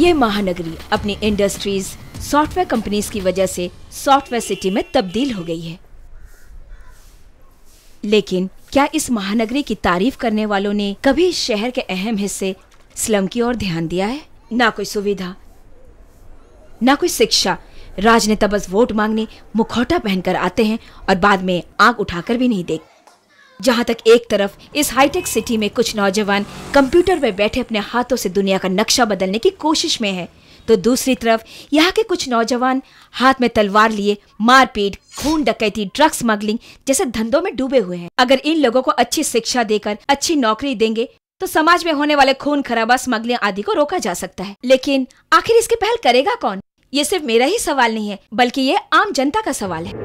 ये महानगरी अपनी industries, software companies की वजह से सॉफ्टवेयर सिटी में तब्दील हो गई है। लेकिन क्या इस महानगरी की तारीफ करने वालों ने कभी इस शहर के अहम हिस्से स्लम की ओर ध्यान दिया है? ना कोई सुविधा, ना कोई शिक्षा। राजनेता बस वोट मांगने मुखौटा पहनकर आते हैं और बाद में आंख उठाकर भी नहीं देखते। जहां तक एक तरफ इस हाईटेक सिटी में कुछ नौजवान कंप्यूटर पर बैठे अपने हाथों से दुनिया का नक्शा बदलने की कोशिश में है, तो दूसरी तरफ यहाँ के कुछ नौजवान हाथ में तलवार लिए मारपीट, खून डकैती, ड्रग्स स्मगलिंग जैसे धंधों में डूबे हुए हैं। अगर इन लोगों को अच्छी शिक्षा देकर अच्छी नौकरी देंगे तो समाज में होने वाले खून खराबा, स्मगलिंग आदि को रोका जा सकता है। लेकिन आखिर इसकी पहल करेगा कौन? ये सिर्फ मेरा ही सवाल नहीं है, बल्कि ये आम जनता का सवाल है।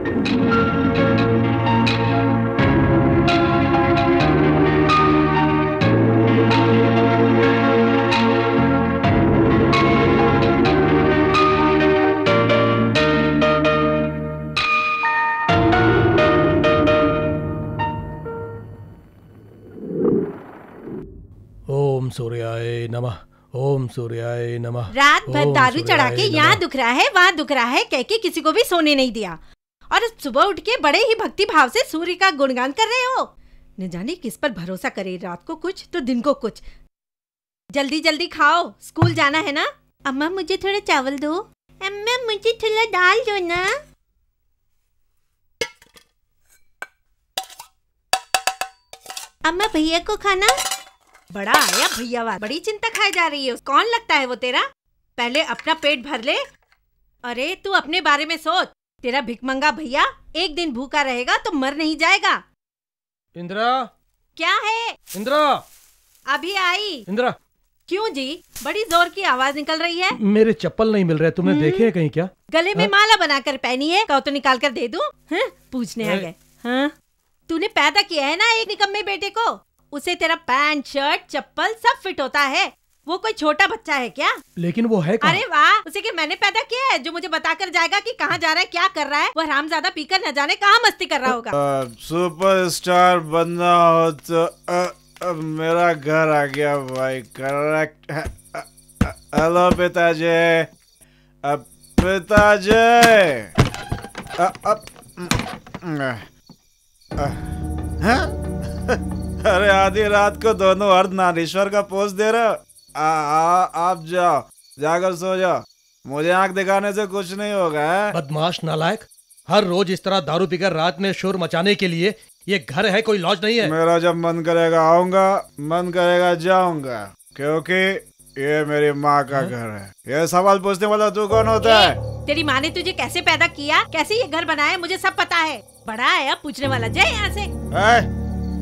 ओम सूर्याय नमः, ओम सूर्याय नमः। रात भर दारू चढ़ा के यहाँ दुख रहा है, वहाँ दुख रहा है, कह के किसी को भी सोने नहीं दिया, और सुबह उठ के बड़े ही भक्ति भाव से सूर्य का गुणगान कर रहे हो। न जाने किस पर भरोसा करे, रात को कुछ तो दिन को कुछ। जल्दी जल्दी खाओ, स्कूल जाना है ना। अम्मा मुझे थोड़ा चावल दो। अम्मा मुझे थोड़ा दाल दो ना। अम्मा भैया को खाना। बड़ा आया भैया, बड़ी चिंता खाए जा रही है। कौन लगता है वो तेरा? पहले अपना पेट भर ले। अरे तू अपने बारे में सोच। तेरा भिखमंगा भैया एक दिन भूखा रहेगा तो मर नहीं जाएगा। इंदिरा, क्या है? इंदिरा, अभी आई। इंदिरा। क्यों जी? बड़ी जोर की आवाज निकल रही है। मेरे चप्पल नहीं मिल रहे, तुमने देखे हैं कहीं क्या? गले में माला बनाकर पहनी है, कहो तो निकाल कर दे दूं? पूछने आ गए। हाँ, तूने पैदा किया है ना एक निकम्मे बेटे को, उसे तेरा पैंट शर्ट चप्पल सब फिट होता है। वो कोई छोटा बच्चा है क्या? लेकिन वो है कहाँ? अरे वाह, उसे कि मैंने पैदा किया है जो मुझे बताकर जाएगा कि कहाँ जा रहा है, क्या कर रहा है। वो हरामजादा पीकर न जाने कहाँ मस्ती कर रहा होगा। सुपरस्टार बनना हो तो मेरा घर आ गया भाई। करेक्ट। हेलो पिताजी। पिताजी। अरे आधी रात को दोनों अर्धनारीश्वर का पोज दे रहे हो। आप जाओ, जाकर सो जाओ, मुझे आंख दिखाने से कुछ नहीं होगा। बदमाश नालायक, हर रोज इस तरह दारू पीकर रात में शोर मचाने के लिए ये घर है, कोई लॉज नहीं है। मेरा जब मन करेगा आऊंगा, मन करेगा जाऊंगा, क्योंकि ये मेरी माँ का घर है। ये सवाल पूछने वाला तू कौन होता है? तेरी माँ ने तुझे कैसे पैदा किया, कैसे ये घर बनाया, मुझे सब पता है। बड़ा है पूछने वाला, जय यहाँ से।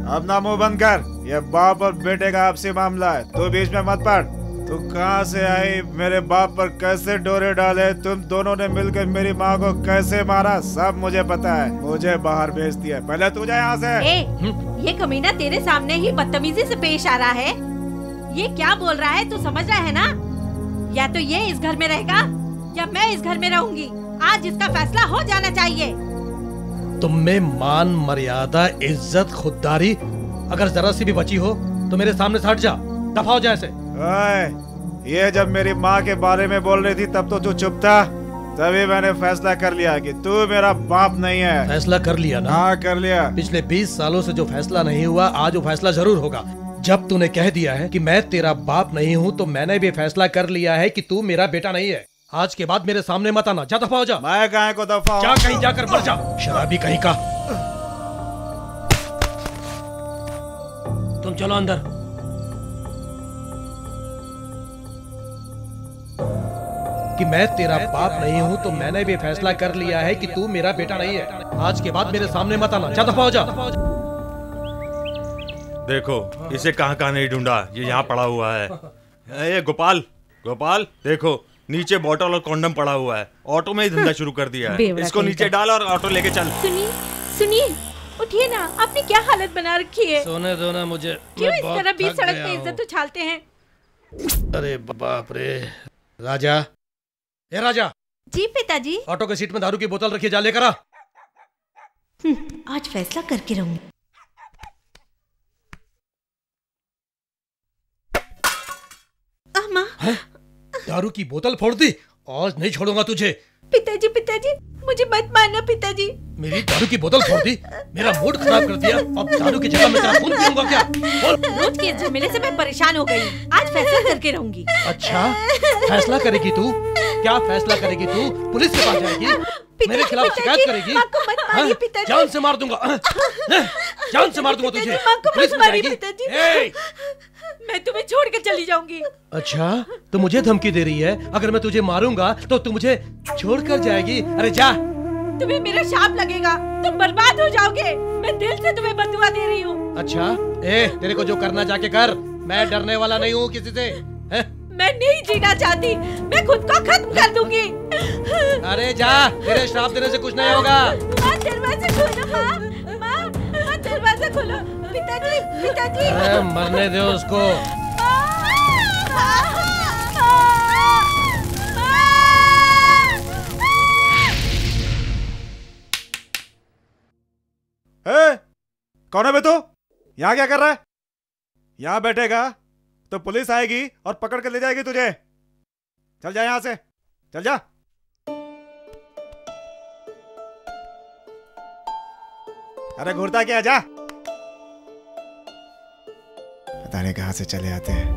अपना मुंह बंद कर। ये बाप और बेटे का आपसी मामला है, तू बीच में मत पड़। तू कहाँ से आई, मेरे बाप पर कैसे डोरे डाले, तुम दोनों ने मिलकर मेरी माँ को कैसे मारा, सब मुझे पता है। मुझे बाहर भेज दिया, पहले तू जा यहाँ से। ये कमीना तेरे सामने ही बदतमीजी से पेश आ रहा है। ये क्या बोल रहा है, तू समझ रहा है ना? या तो ये इस घर में रहेगा या मैं इस घर में रहूंगी। आज इसका फैसला हो जाना चाहिए। तुम में मान, मर्यादा, इज्जत, खुददारी अगर जरा सी भी बची हो तो मेरे सामने से हट जा, दफा हो जाए से। ये जब मेरी माँ के बारे में बोल रही थी तब तो तू चुप था, तभी मैंने फैसला कर लिया कि तू मेरा बाप नहीं है। फैसला कर लिया ना? हाँ कर लिया। पिछले 20 सालों से जो फैसला नहीं हुआ, आज वो फैसला जरूर होगा। जब तूने कह दिया है कि मैं तेरा बाप नहीं हूँ, तो मैंने भी फैसला कर लिया है कि तू मेरा बेटा नहीं है। आज के बाद मेरे सामने मत आना, जा दफा हो जा। मैं कहीं को दफा जा, कहीं जाकर मर जा, शराबी कहीं का। तुम चलो अंदर। कि मैं तेरा बाप नहीं हूँ, तो मैंने भी फैसला कर लिया है कि तू मेरा बेटा नहीं है। आज के बाद मेरे सामने मत आना, जा दफा हो जा। देखो इसे कहाँ कहाँ नहीं ढूंढा, ये यहाँ पड़ा हुआ है। ये गोपाल, गोपाल देखो नीचे बोतल और कॉन्डम पड़ा हुआ है। ऑटो में ही धंधा शुरू कर दिया है। इसको नीचे डाल और ऑटो लेके चल। सुनिए सुनिए, उठिए ना, आपने क्या हालत बना रखी है। सोने दो ना मुझे, क्यों इस तरह बीच सड़क पे इज्जत उछालते हैं? अरे बाप रे। राजा, ए राजा। जी पिताजी। ऑटो के सीट में दारू की बोतल रखी, जा लेकर आ। आज फैसला करके रहूंगी। अम्मा, दारू की बोतल फोड़ दी, आज नहीं छोड़ूंगा तुझे। पिताजी पिताजी, मुझे मत मारना पिताजी। मेरी दारू की बोतल फोड़ दी, मेरा मूड खराब कर दिया। अब दारू की जगह मैं तेरा खून पीऊंगा क्या? रोज के झमेले से मैं परेशान हो गई, आज फैसला करके रहूंगी। अच्छा, फैसला करेगी तू? क्या फैसला करेगी तू? पुलिस के पास जाएगी? मेरे खिलाफ शिकायत करेगी? जान से मार दूंगा, जान से मार दूंगा तुझे। पुलिस में जाएगी? मैं तुम्हें छोड़ कर चली जाऊंगी। अच्छा, तो मुझे धमकी दे रही है? अगर मैं तुझे मारूंगा तो तू मुझे छोड़कर जाएगी? अरे जा। तुम्हें मेरा शाप लगेगा, तुम बर्बाद हो जाओगे। मैं दिल से तुम्हें बदुआ दे रही हूँ। अच्छा, तेरे को जो करना जाके कर, मैं डरने वाला नहीं हूँ किसी से। मैं नहीं जीना चाहती, मैं खुद को खत्म कर दूंगी। अरे जा, तेरे श्राप देने से कुछ नहीं होगा। माँ दरवाजा खोलो, माँ दरवाजा खोलो। पिताजी पिताजी, मरने दो उसको। कौन है बे तू? यहाँ क्या कर रहा है? यहाँ बैठेगा तो पुलिस आएगी और पकड़ कर ले जाएगी तुझे। चल जा यहाँ से, चल जा। अरे घूरता क्या, जा। पता नहीं कहां से चले आते हैं।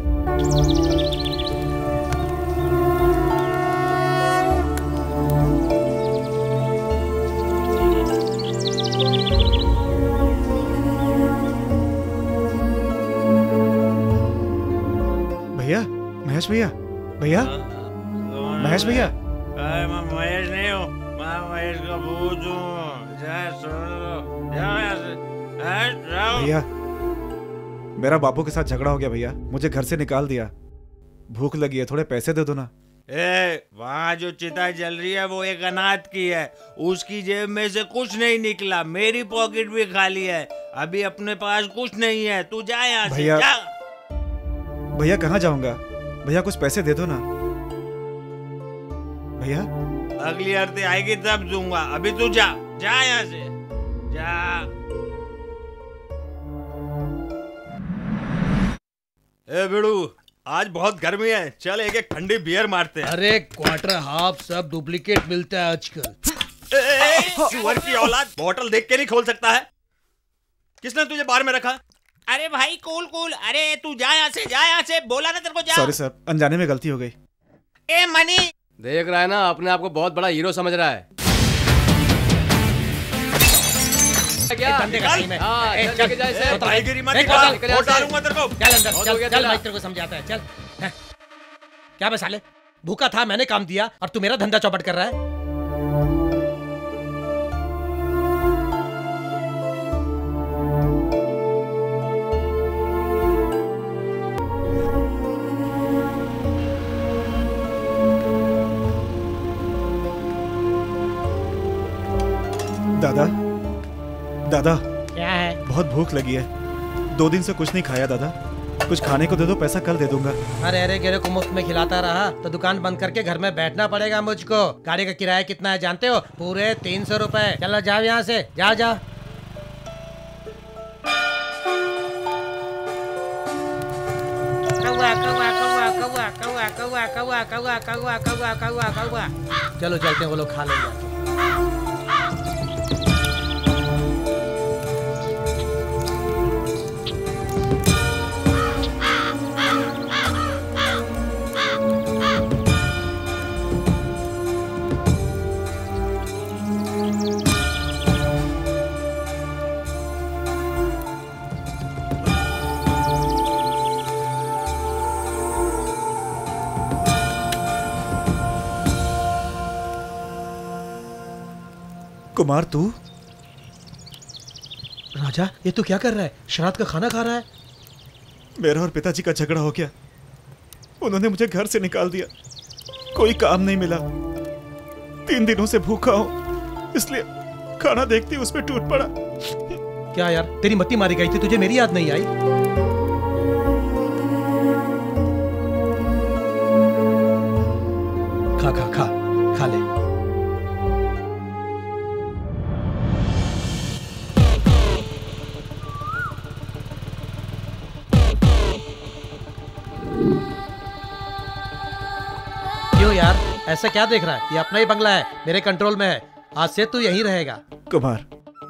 भैया, महेश भैया, भैया, महेश भैया। मैं महेश नहीं हूँ, मैं महेश का भूत हूँ। भैया, मेरा बापू के साथ झगड़ा हो गया भैया, मुझे घर से निकाल दिया। भूख लगी है, थोड़े पैसे दे दो ना। वहाँ जो चिता जल रही है वो एक अनाथ की है, उसकी जेब में से कुछ नहीं निकला, मेरी पॉकेट भी खाली है, अभी अपने पास कुछ नहीं है, तू जा यहाँ से। भैया, जा। भैया कहाँ जाऊंगा? भैया कुछ पैसे दे दो ना भैया। अगली आरती आएगी तब दूंगा, अभी तू जा, जा यहाँ से, जा। बिड़ू, आज बहुत गर्मी है, चल एक एक ठंडी बियर मारते हैं। अरे क्वार्टर हाफ सब डुप्लीकेट मिलता है आजकल। सुअर की औलाद, बोतल देख के नहीं खोल सकता है? किसने तुझे बार में रखा? अरे भाई कूल कूल, अरे तू जा यहाँ से, जा यहाँ से, बोला ना तेरे को जा। सॉरी सर, अनजाने में गलती हो गई। ए मनी, देख रहा है ना, अपने आप को बहुत बड़ा हीरो समझ रहा है क्या? टाइगरी मत निकाल, वोट डालूंगा तेरे को। चल अंदर, चल मैं तेरे को समझाता है, चल। क्या बे साले, भूखा था, मैंने काम दिया और तू मेरा धंधा चौपट कर रहा है। दादा, दादा, क्या है? बहुत भूख लगी है, 2 दिन से कुछ नहीं खाया दादा, कुछ खाने को दे दो, पैसा कल दे दूंगा। अरे गेरे को मुफ्त में खिलाता रहा तो दुकान बंद करके घर में बैठना पड़ेगा मुझको। गाड़ी का किराया कितना है जानते हो? पूरे 300 रुपए। चलो जाओ यहाँ से, जाओ जाओ। कौवा कौवा कौवा कौवा कौवा कौवा कौवा कौवा कौवा कौवा कौवा कौवा। चलो चलते हैं, वो लोग खा लेंगे। कुमार तू? राजा, ये तू क्या कर रहा है? श्राद्ध का खाना खा रहा है? मेरा और पिताजी का झगड़ा हो गया, उन्होंने मुझे घर से निकाल दिया, कोई काम नहीं मिला, 3 दिनों से भूखा हूँ, इसलिए खाना देखती उसमें टूट पड़ा। क्या यार, तेरी मत्ती मारी गई थी, तुझे मेरी याद नहीं आई? खा खा खा खा ले। ऐसा क्या देख रहा है? ये अपना ही बंगला है, मेरे कंट्रोल में है। आज से तू यहीं रहेगा। कुमार,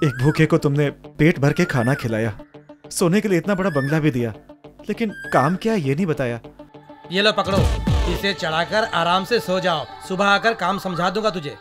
एक भूखे को तुमने पेट भर के खाना खिलाया, सोने के लिए इतना बड़ा बंगला भी दिया, लेकिन काम क्या ये नहीं बताया। ये लो पकड़ो, इसे चढ़ाकर आराम से सो जाओ, सुबह आकर काम समझा दूंगा तुझे।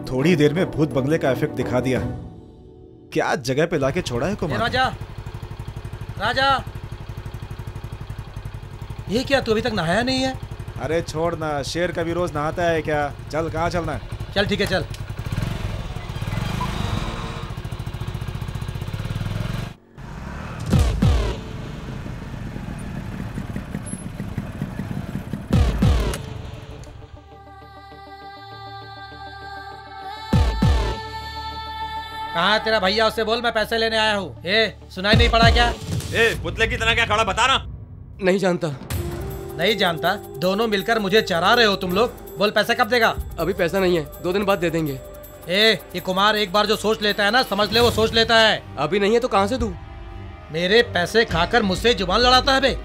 थोड़ी देर में भूत बंगले का इफेक्ट दिखा दिया। क्या जगह पे लाके छोड़ा है कुमार। राजा, राजा, ये क्या, तू अभी तक नहाया नहीं है? अरे छोड़ ना, शेर कभी रोज नहाता है क्या। चल, कहाँ चलना है? चल ठीक है, चल। कहाँ है तेरा भैया? उससे बोल मैं पैसे लेने आया हूँ। सुनाई नहीं पड़ा क्या? पुतले की तरह क्या खड़ा, बता ना। नहीं जानता। नहीं जानता? दोनों मिलकर मुझे चरा रहे हो तुम लोग। बोल पैसा कब देगा? अभी पैसा नहीं है, 2 दिन बाद दे देंगे। ये कुमार एक बार जो सोच लेता है ना, समझ ले वो सोच लेता है। अभी नहीं है तो कहाँ से दूं? मेरे पैसे खाकर मुझसे जुबान लड़ाता है बे।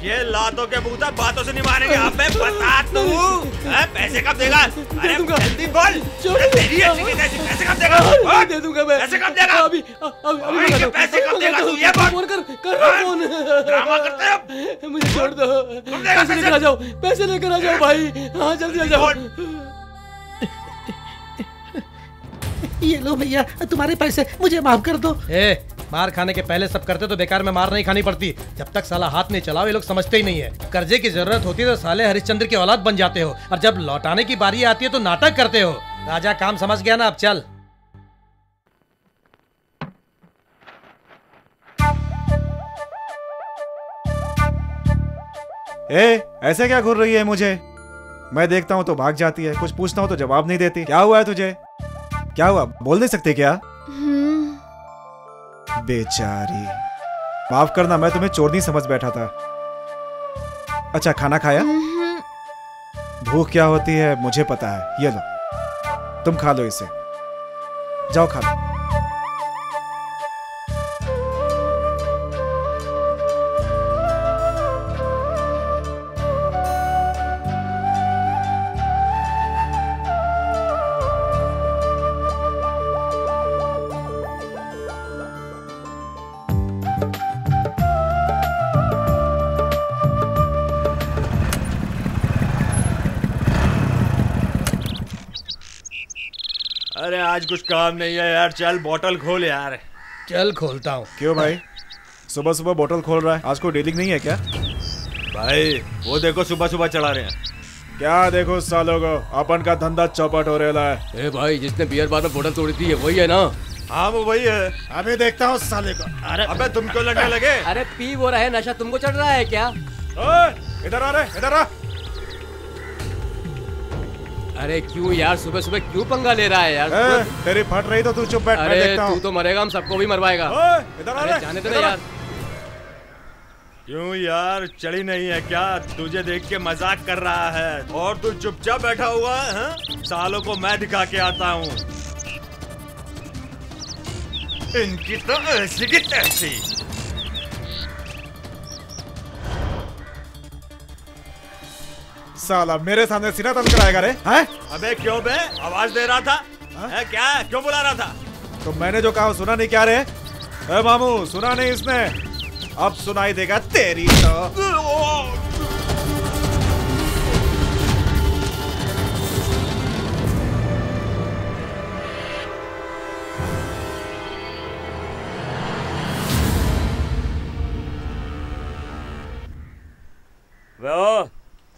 ये लातों के भूता बातों से नहीं मानेंगे। अब मैं बता तू पैसे कब देगा? अरे जल्दी बोल। तेरी पैसे कब देगा? दे दूंगा मैं। पैसे कब देगा? अभी पैसे कब देगा तू? ये फोन कर फोन। ड्रामा करते हो। मुझे छोड़ दो। पैसे लेकर आ जाओ, पैसे लेकर आ जाओ भाई। हाँ जल्दी आ जाओ। ये लो भैया तुम्हारे पैसे, मुझे माफ कर दो। मार खाने के पहले सब करते तो बेकार में मार नहीं खानी पड़ती। जब तक साला हाथ नहीं चलाओ ये लोग समझते ही नहीं है। कर्जे की जरूरत होती है तो साले हरिश्चंद्र की औलाद बन जाते हो, और जब लौटाने की बारी आती है तो नाटक करते हो। राजा काम समझ गया ना, अब चल। ऐसे क्या घूर रही है मुझे? मैं देखता हूँ तो भाग जाती है, कुछ पूछता हूँ तो जवाब नहीं देती। क्या हुआ है तुझे? क्या हुआ, बोल नहीं सकते क्या? बेचारी, माफ करना, मैं तुम्हें चोरनी समझ बैठा था। अच्छा, खाना खाया? भूख क्या होती है मुझे पता है। ये लो, तुम खा लो इसे। जाओ खा लो। अरे आज कुछ काम नहीं है यार, चल बोतल खोल यार। चल खोलता हूँ। क्यों भाई, सुबह सुबह बोतल खोल रहा है? आज को डीलिंग नहीं है क्या? भाई वो देखो सुबह सुबह चढ़ा रहे हैं। क्या देखो सालों को, अपन का धंधा चौपट हो रहा है। ए भाई, जिसने बियर बार में बोतल तोड़ी थी वही है ना? हाँ वो वही है। अभी देखता हूँ साले को। अरे अबे तुम क्यों लड़ने लगे? अरे पी वो रहा है, नशा तुमको चढ़ रहा है क्या? इधर आ रहे, इधर आ। अरे क्यों यार, सुबह सुबह क्यों पंगा ले रहा है यार? तेरी फट रही तो तू चुप बैठ, मैं देखता हूं। तू तो मरेगा, हम सबको भी मरवाएगा। इधर आ रे, जाने दे ना यार। क्यों यार, चढ़ी नहीं है क्या? तुझे देख के मजाक कर रहा है और तू चुपचाप बैठा हुआ है। सालों को मैं दिखा के आता हूँ। इनकी तो ऐसी की तैसी। साला मेरे सामने सीना तन कराएगा रे, हैं? अबे क्यों बे, आवाज दे रहा था? है क्या, क्यों बुला रहा था? तो मैंने जो कहा सुना नहीं क्या रे? मामू सुना नहीं इसने? अब सुनाई देगा तेरी तो। वो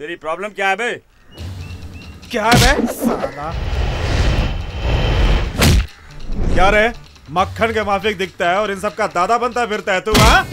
तेरी प्रॉब्लम क्या है बे? क्या है बे साला? क्या रे, मक्खन के माफिक दिखता है और इन सब का दादा बनता फिरता है तू, हाँ?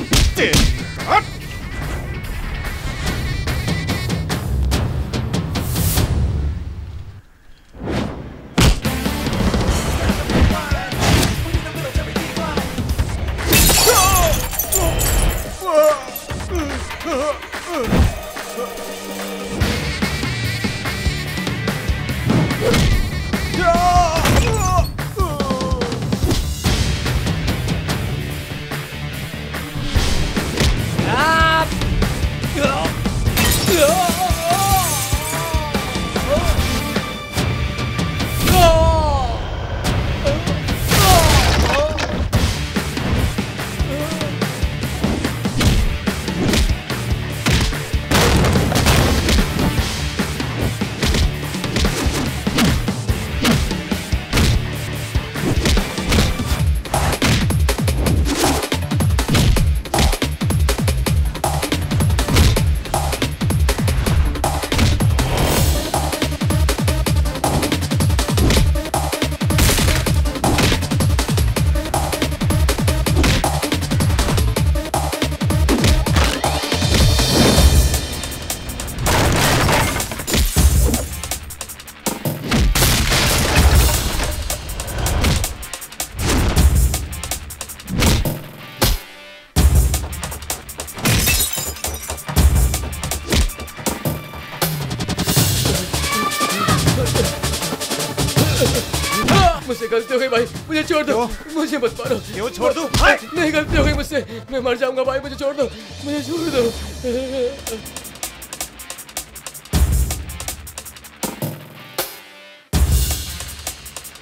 मुझसे गलती हो गई भाई, मुझे छोड़ दो। मुझे मत मारो। क्यों छोड़ दूं? नहीं, गलती हो गई मुझसे, मैं मर जाऊंगा भाई, मुझे छोड़ दो, मुझे छोड़ दो।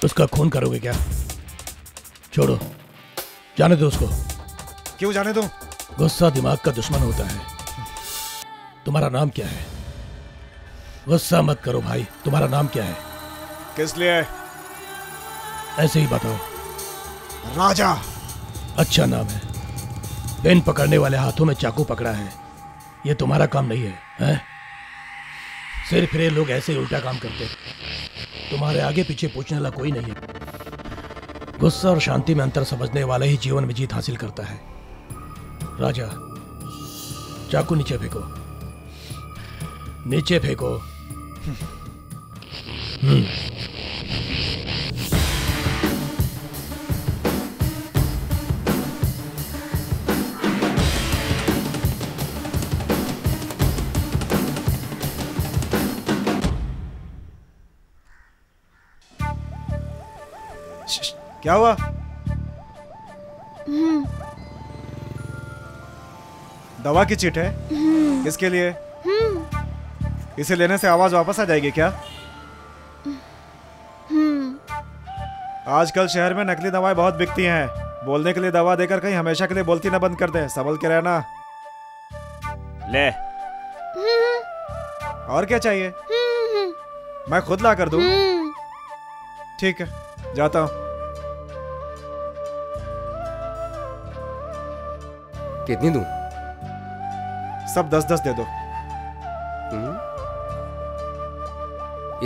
उसका खून करोगे क्या? छोड़ो, जाने दो उसको। क्यों जाने दो? गुस्सा दिमाग का दुश्मन होता है। तुम्हारा नाम क्या है? गुस्सा मत करो भाई, तुम्हारा नाम क्या है? किस लिए? ऐसे ही बताओ। राजा। अच्छा नाम है। पेन पकड़ने वाले हाथों में चाकू पकड़ा है, ये तुम्हारा काम नहीं है, हैं? सिर फिरे लोग ऐसे ही उल्टा काम करते। तुम्हारे आगे पीछे पूछने वाला कोई नहीं है। गुस्सा और शांति में अंतर समझने वाला ही जीवन में जीत हासिल करता है। राजा, चाकू नीचे फेंको, नीचे फेंको। क्या हुआ? दवा की चिट है? किसके लिए? इसे लेने से आवाज वापस आ जाएगी क्या? आजकल शहर में नकली दवाएं बहुत बिकती हैं। बोलने के लिए दवा देकर कहीं हमेशा के लिए बोलती ना बंद कर दे। संभल के रहना। ले। और क्या चाहिए? मैं खुद ला कर दूं? ठीक है, जाता हूं। कितनी दूं? सब 10-10 दे दो।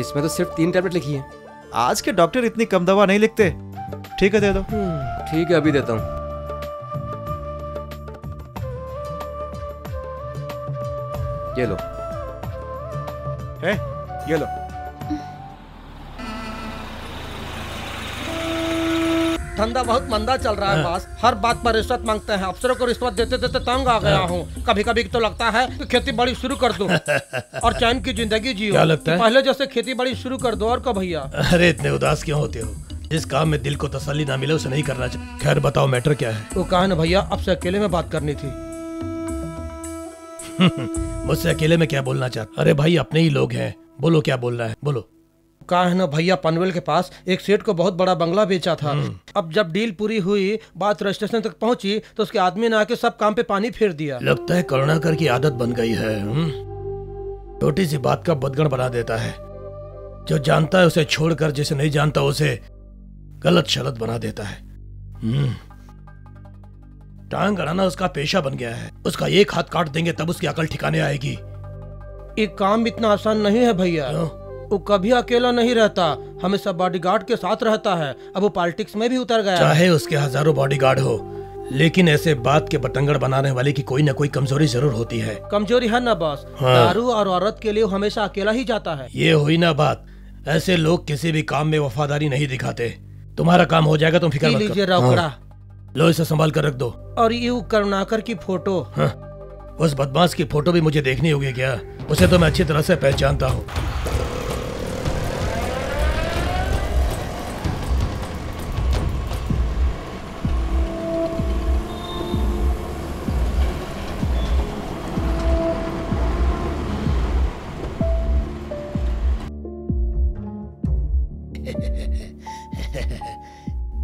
इसमें तो सिर्फ 3 टैबलेट लिखी है। आज के डॉक्टर इतनी कम दवा नहीं लिखते। ठीक है, दे दो। ठीक है, अभी देता हूं। ये लो। है, ये लो। धंधा बहुत मंदा चल रहा है बॉस। हर बात पर रिश्वत मांगते हैं। अफसरों को रिश्वत देते देते तंग आ गया हूँ। कभी कभी तो लगता है कि खेती बाड़ी शुरू कर दो और चैन की जिंदगी जियो। क्या लगता है? पहले जैसे खेती बाड़ी शुरू कर दो। और कब भैया? अरे इतने उदास क्यों होते हो? जिस काम में दिल को तसल्ली ना मिले उसे नहीं करना चाहिए। खैर बताओ मैटर क्या है? वो कहा ना भैया, अब से अकेले में बात करनी थी। मुझसे अकेले में क्या बोलना चाहते? अरे भाई अपने ही लोग हैं, बोलो क्या बोलना है, बोलो। कहा है ना भैया, पनवेल के पास एक सेठ को बहुत बड़ा बंगला बेचा था। अब जब डील पूरी हुई, बात रजिस्ट्रेशन तक पहुंची, तो उसके आदमी ने आके सब काम पे पानी फेर दिया। लगता है करुणाकर की आदत बन गई है। छोटी सी बात का बदगण बना देता है। जो जानता है उसे छोड़कर जिसे नहीं जानता उसे गलत शलत बना देता है। टांग अड़ाना उसका पेशा बन गया है। उसका एक हाथ काट देंगे तब उसकी अकल ठिकाने आएगी। एक काम इतना आसान नहीं है भैया। वो कभी अकेला नहीं रहता, हमेशा बॉडीगार्ड के साथ रहता है। अब वो पॉलिटिक्स में भी उतर गया। चाहे उसके हजारों बॉडीगार्ड हो, लेकिन ऐसे बात के बतंगड़ बनाने वाले की कोई न कोई कमजोरी जरूर होती है। कमजोरी है ना बॉस। दारू और औरत के लिए हमेशा अकेला ही जाता है। ये हुई ना बात। ऐसे लोग किसी भी काम में वफादारी नहीं दिखाते। तुम्हारा काम हो जाएगा, तुम फिक्र मत लीजिए करो। रौकड़ा। लो इसे संभाल कर रख दो। और यू करुणाकर की फोटो। उस बदमाश की फोटो भी मुझे देखनी होगी क्या? उसे तो मैं अच्छी तरह से पहचानता हूँ।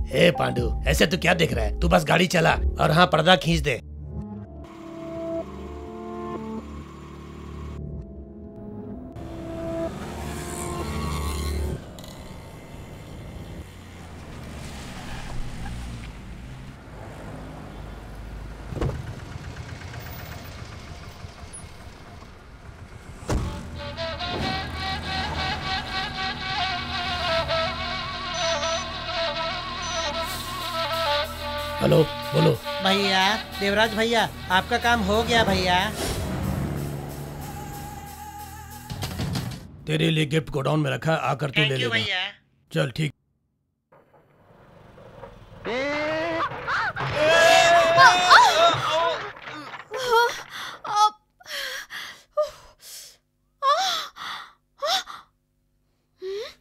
ए पांडु, ऐसे तू क्या देख रहा है? तू बस गाड़ी चला और हाँ पर्दा खींच दे। हेलो, बोलो। भैया, देवराज भैया, आपका काम हो गया भैया। तेरे लिए गिफ्ट गोडाउन में रखा है, आकर तू ले लेगा। भैया। चल ठीक।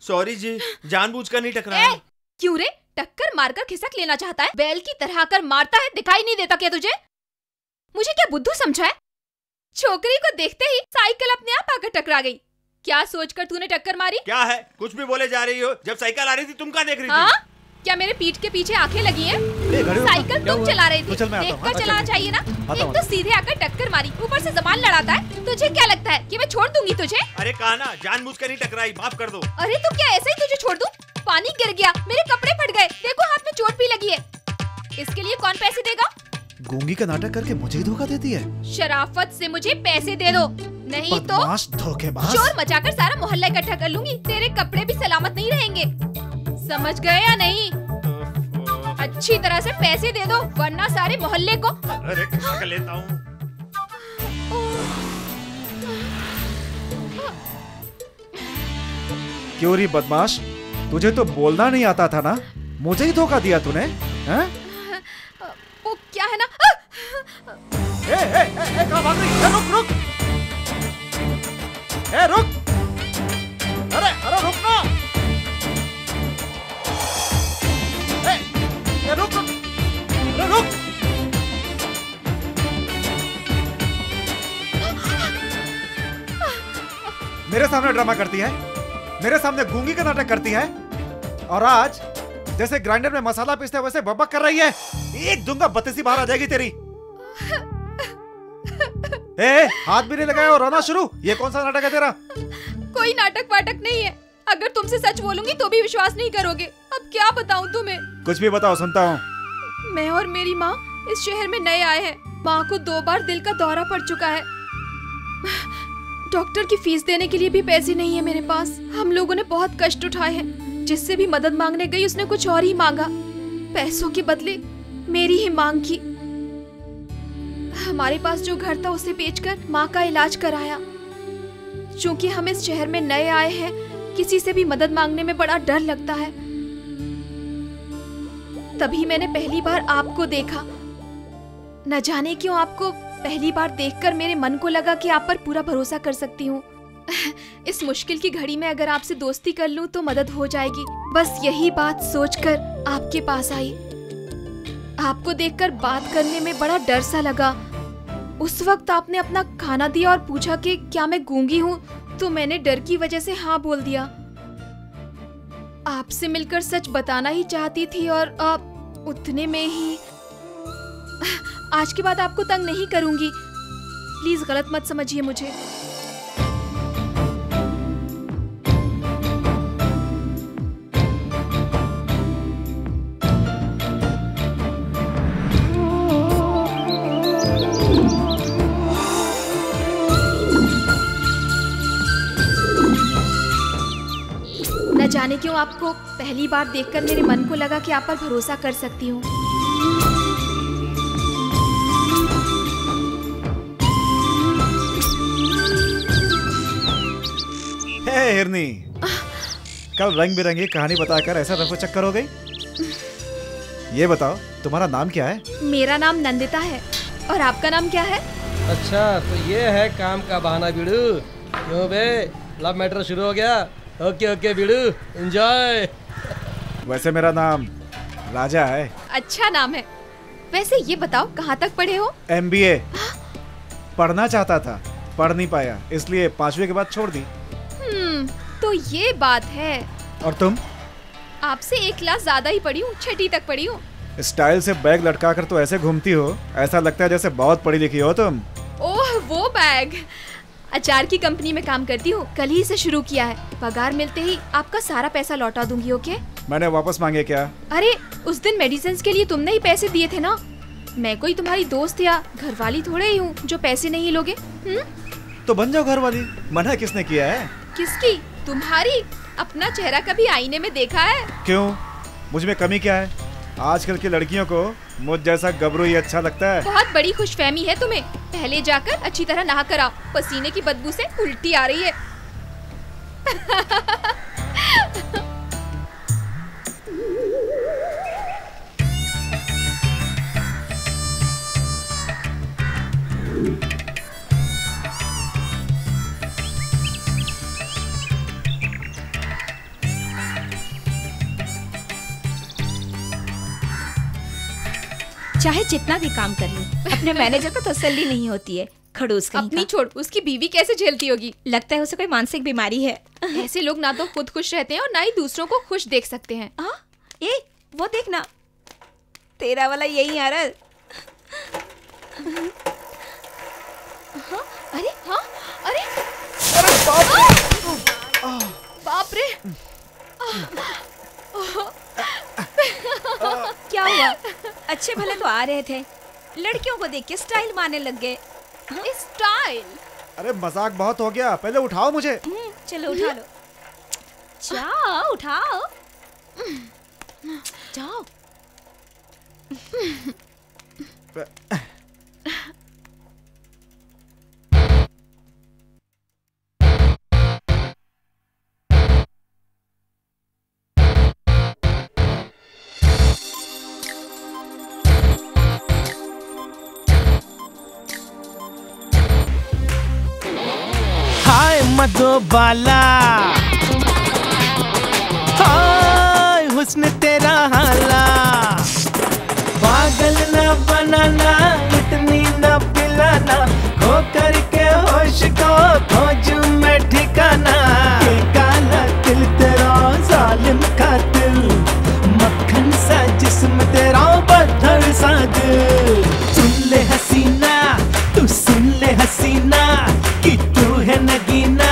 सॉरी जी, जानबूझकर नहीं टकराया। क्यों रे? टक्कर मारकर खिसक लेना चाहता है? बैल की तरह आकर मारता है, दिखाई नहीं देता क्या तुझे? मुझे क्या बुद्धू समझा है? छोकरी को देखते ही साइकिल अपने आप आकर टकरा गई। क्या सोचकर तूने टक्कर मारी? क्या है, कुछ भी बोले जा रही हो? जब साइकिल आ रही थी तुम क्या देख रही थी? हाँ? क्या मेरे पीठ के पीछे आंखें लगी हैं? साइकिल तुम चला रही थी, देखकर चलाना चाहिए ना। एक तो सीधे आकर टक्कर मारी, ऊपर से जबान लड़ाता है। तुझे क्या लगता है कि मैं छोड़ दूंगी तुझे? अरे कहा ना, जानबूझकर नहीं टकराई, माफ कर दो। अरे तो क्या ऐसे ही तुझे छोड़ दूं? पानी गिर गया, मेरे कपड़े फट गए, देखो हाथ में चोट भी लगी है। इसके लिए कौन पैसे देगा? गूंगी का नाटक करके मुझे ही धोखा देती है। शराफत से मुझे पैसे दे दो, नहीं तो धोखेबाज। शोर मचाकर सारा मोहल्ला इकट्ठा कर लूंगी। तेरे कपड़े भी सलामत नहीं रहेंगे, समझ गए या नहीं? अच्छी तरह से पैसे दे दो, वरना सारे मोहल्ले को। अरे खिसक लेता हूँ। क्यों री बदमाश, तुझे तो बोलना नहीं आता था ना? मुझे ही धोखा दिया तूने, हैं? वो क्या है ना। कहाँ भाग रही? रुक रुक, रुक। अरे रुक ना। रुक रुक, अरे रुक। मेरे सामने ड्रामा करती है, मेरे सामने गूंगी का नाटक करती है, और आज जैसे ग्राइंडर में मसाला पीसते वैसे बकबक कर रही है। एक दूंगा बत्तीसी बाहर आ जाएगी तेरी। हाथ भी नहीं लगाया और रोना शुरू। ये कौन सा नाटक है तेरा? कोई नाटक वाटक नहीं है। अगर तुमसे सच बोलूंगी तो भी विश्वास नहीं करोगे। अब क्या बताऊं तुम्हें? कुछ भी बताओ, सुनता हूँ। मैं और मेरी माँ इस शहर में नए आए हैं। माँ को 2 बार दिल का दौरा पड़ चुका है। डॉक्टर की फीस देने के लिए भी पैसे नहीं है मेरे पास। हम लोगों ने बहुत कष्ट उठाए हैं। जिससे भी मदद मांगने गई उसने कुछ और ही मांगा। पैसों के बदले मेरी ही मांग की। हमारे पास जो घर था उसे बेचकर माँ का इलाज कराया। चूंकि हम इस शहर में नए आए हैं, किसी से भी मदद मांगने में बड़ा डर लगता है। तभी मैंने पहली बार आपको देखा। न जाने क्यों आपको पहली बार देखकर मेरे मन को लगा कि आप पर पूरा भरोसा कर सकती हूँ। इस मुश्किल की घड़ी में अगर आपसे दोस्ती कर लूँ तो मदद हो जाएगी। बस यही बात सोचकर आपके पास आई। आपको देखकर बात करने में बड़ा डर सा लगा। उस वक्त आपने अपना खाना दिया और पूछा कि क्या मैं गूंगी हूँ, तो मैंने डर की वजह से हाँ बोल दिया। आपसे मिलकर सच बताना ही चाहती थी और आप उतने में ही। आज के बाद आपको तंग नहीं करूंगी, प्लीज गलत मत समझिए मुझे। न जाने क्यों आपको पहली बार देखकर मेरे मन को लगा कि आप पर भरोसा कर सकती हूँ। हे हिरनी, कल रंग बिरंगी कहानी बताकर ऐसा रफू चक्कर हो गई। ये बताओ तुम्हारा नाम क्या है? मेरा नाम नंदिता है और आपका नाम क्या है? अच्छा तो ये है काम का बहाना बिड़ू। क्यों बे, लव मैटर शुरू हो गया? ओके ओके बिड़ू, एंजॉय। वैसे मेरा नाम राजा है। अच्छा नाम है। वैसे ये बताओ कहाँ तक पढ़े हो? MBA पढ़ना चाहता था, पढ़ नहीं पाया, इसलिए 5वीं के बाद छोड़ दी। तो ये बात है। और तुम? आपसे 1 क्लास ज्यादा ही पढ़ी हूँ, 6ठी तक पढ़ी हूँ। स्टाइल से बैग लटका कर तो ऐसे घूमती हो, ऐसा लगता है जैसे बहुत पढ़ी लिखी हो तुम। ओह वो बैग, अचार की कंपनी में काम करती हूँ, कल ही से शुरू किया है। पगार मिलते ही आपका सारा पैसा लौटा दूंगी। ओके? मैंने वापस मांगे क्या? अरे उस दिन मेडिसिन के लिए तुमने ही पैसे दिए थे ना। मैं कोई तुम्हारी दोस्त या घरवाली थोड़े ही हूँ जो पैसे नहीं लोगे। तो बन जाओ घरवाली, मना किसने किया है? किसकी? तुम्हारी। अपना चेहरा कभी आईने में देखा है? क्यों, मुझ में कमी क्या है? आजकल की लड़कियों को मुझ जैसा गबरू ही अच्छा लगता है। बहुत बड़ी खुशफहमी है तुम्हें। पहले जाकर अच्छी तरह नहा कर आओ, पसीने की बदबू से उल्टी आ रही है। चाहे जितना भी काम कर ले, अपने मैनेजर को तसल्ली नहीं होती है। खड़ूस कहीं अपनी छोड़, उसकी बीवी कैसे झेलती होगी? लगता है उसे कोई मानसिक बीमारी है। ऐसे लोग ना तो खुद खुश रहते हैं और ना ही दूसरों को खुश देख सकते हैं। ए, वो देखना, तेरा वाला यही आ रहा है। अरे हाँ, अरे बाप रे। क्या हुआ? अच्छे भले तो आ रहे थे, लड़कियों को देख के स्टाइल मारने लग गए। स्टाइल? अरे मजाक बहुत हो गया, पहले उठाओ मुझे। चलो उठा लो। जाओ उठाओ, जाओ। मधुबाला, हाय हुस्न तेरा हाला, पागल न बनाना, इतनी न पिलाना, खो करके होश को खोजूं मैं ठिकाना। ये काला दिल तेरा जालिम कातिल, मक्खन सा जिस्म तेरा पत्थर सा दिल। सुन ले हसीना, तू सुन ले हसीना, कि तू है नगीना,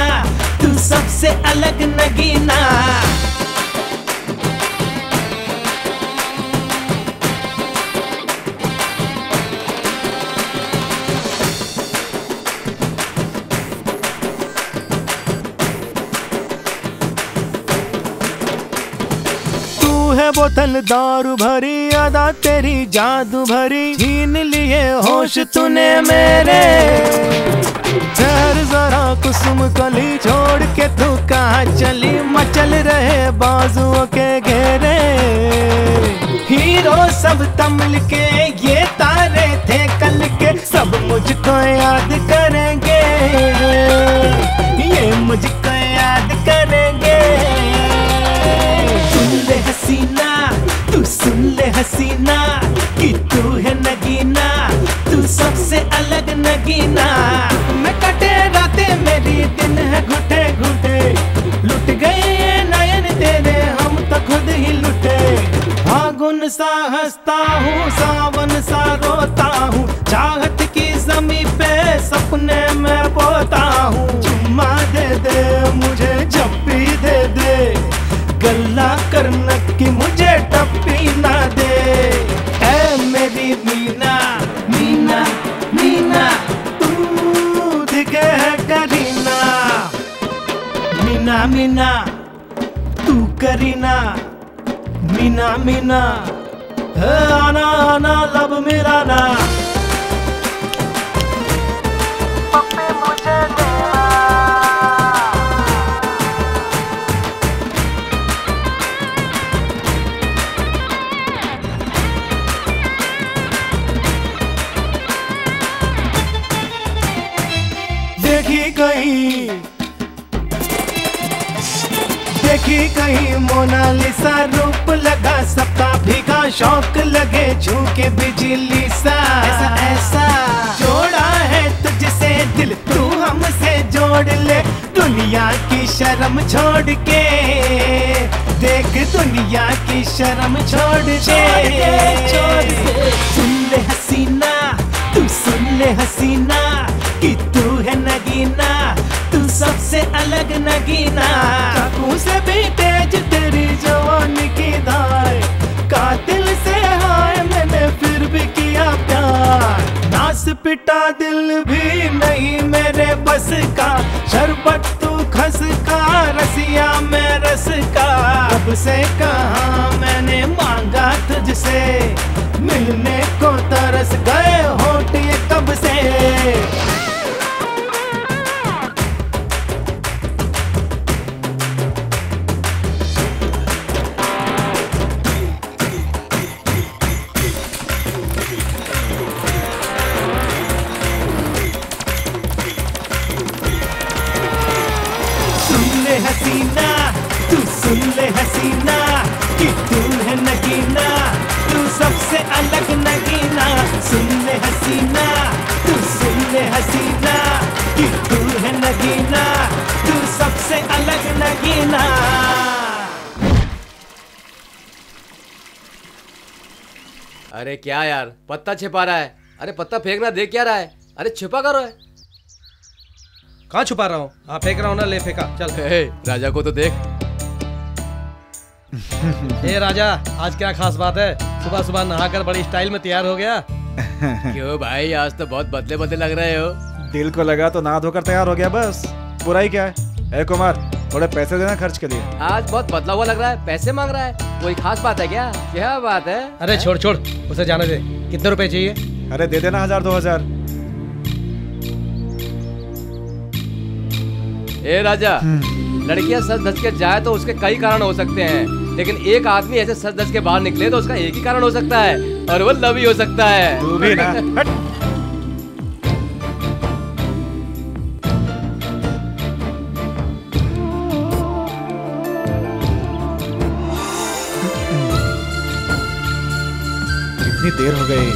तू सबसे अलग नगीना। तू है बोतल दारू भरी, अदा तेरी जादू भरी, छीन लिए होश तूने मेरे। ठहर जरा कुसुम कली, छोड़ के तू कहाँ चली, मचल रहे बाजुओं के घेरे। हीरो राबता मिलके, ये तारे थे कल के, सब मुझको याद करेंगे, ये मुझको याद करेंगे। सुन ले हसीना, तू सुन ले हसीना, कि तू है नगीना, तू सबसे अलग नगीना। मैं कटे रातें मेरी दिन है घुटे घुटे, लुट गए नयन तेरे हम तो खुद ही लुटे। फागुन सा हंसता हूँ, सावन सा रोता हूँ, चाहत की जमी पे सपने में बोता हूँ। चुम्मा दे दे मुझे जप्पी दे दे, गल्ला करना की मुझे टप्पी ना दे। ऐ मेरी मीना मीना मीना, तू दिखे है करीना, मीना मीना तू करीना, मीना मीना आना आना लब मेरा ना। मुझे देखी कहीं मोनालिसा, रूप लगा सबका भीगा, शौक लगे झूके बिजली सा। ऐसा ऐसा जोड़ा है तुझसे दिल, तू हमसे जोड़ ले, दुनिया की शर्म छोड़ के देख, दुनिया की शर्म छोड़ दे। सुन ले हसीना, तू सुन ले हसीना, कि तू है नगीना, तू सबसे अलग नगीना। चाकू से भी तेज तेरी जवानी की धार, कातिल से हाय मैंने फिर भी किया प्यार। नास पिटा दिल भी नहीं मेरे बस का, शरबत तू खस का, रसिया में रस का। कब से कहा मैंने मांगा तुझसे, मिलने को तरस गए होठ ये कब से। हसीना, तू सुन ले हसीना, कि तू है नगीना, तू सबसे अलग नगीना। सुन ले हसीना, तू सुन ले हसीना, कि तू है नगीना, तू सबसे अलग नगीना। अरे क्या यार, पत्ता छिपा रहा है। अरे पत्ता फेंकना, देख क्या रहा है। अरे छिपा करो है। कहाँ छुपा रहा हूँ? हाँ फेंक रहा हूँ ना, ले फेंका चल। राजा को तो देख। ए राजा, आज क्या खास बात है? सुबह सुबह नहाकर बड़ी स्टाइल में तैयार हो गया। क्यों भाई, आज तो बहुत बदले बदले लग रहे हो। दिल को लगा तो नहा धोकर तैयार हो गया बस, बुराई क्या है? ए कुमार, थोड़े पैसे देना खर्च के लिए। आज बहुत बदला हुआ लग रहा है, पैसे मांग रहा है। कोई खास बात है क्या? क्या बात है? अरे छोड़ छोड़, उसे जाने दे। कितने रुपए चाहिए? अरे दे देना 1000-2000। ए राजा, लड़कियां सच धज के जाए तो उसके कई कारण हो सकते हैं, लेकिन एक आदमी ऐसे सच धज के बाहर निकले तो उसका एक ही कारण हो सकता है, और वो लव ही हो सकता है। तू भी ना। इतनी देर हो गई,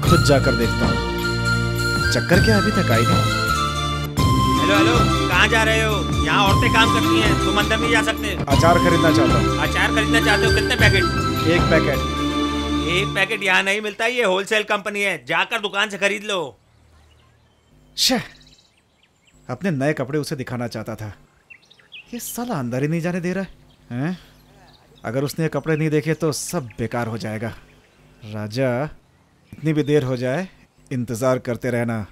खुद जाकर देखता हूँ। चक्कर क्या अभी तक आई नहीं? हेलो हेलो, कहाँ जा रहे हो? यहाँ औरतें काम करती हैं, तुम अंदर नहीं जा सकते। अचार खरीदना चाहता हूँ। अचार खरीदना चाहते हो? कितने पैकेट? 1 पैकेट। 1 पैकेट यहाँ नहीं मिलता, ये होलसेल कंपनी है, जाकर दुकान से खरीद लो। अपने नए कपड़े उसे दिखाना चाहता था, ये साला अंदर ही नहीं जाने दे रहा है। अगर उसने ये कपड़े नहीं देखे तो सब बेकार हो जाएगा। राजा, इतनी भी देर हो जाए इंतजार करते रहना।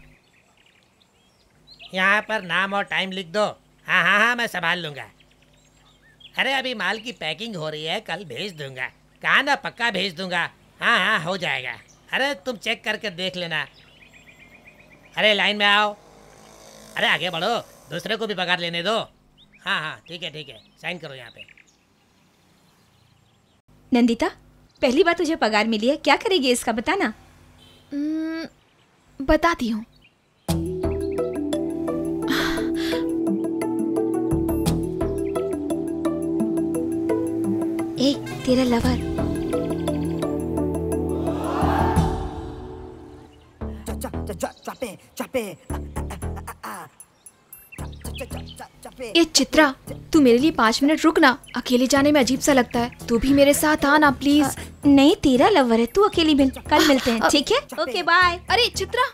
यहाँ पर नाम और टाइम लिख दो। हाँ हाँ हाँ, मैं संभाल लूँगा। अरे अभी माल की पैकिंग हो रही है, कल भेज दूंगा। कहा ना, पक्का भेज दूंगा। हाँ हाँ हो जाएगा। अरे तुम चेक करके देख लेना। अरे लाइन में आओ। अरे आगे बढ़ो, दूसरे को भी पगार लेने दो। हाँ हाँ ठीक है, साइन करो यहाँ पे। नंदिता, पहली बार तुझे पगार मिली है, क्या करेगी इसका बताना। बताती हूँ। ए, तेरा लवर। ए चित्रा, तू मेरे लिए 5 मिनट रुक ना, अकेले जाने में अजीब सा लगता है। तू भी मेरे साथ आ ना प्लीज। नहीं, तेरा लवर है, तू अकेली मिल, कल मिलते हैं, ठीक है? Okay bye. अरे चित्रा,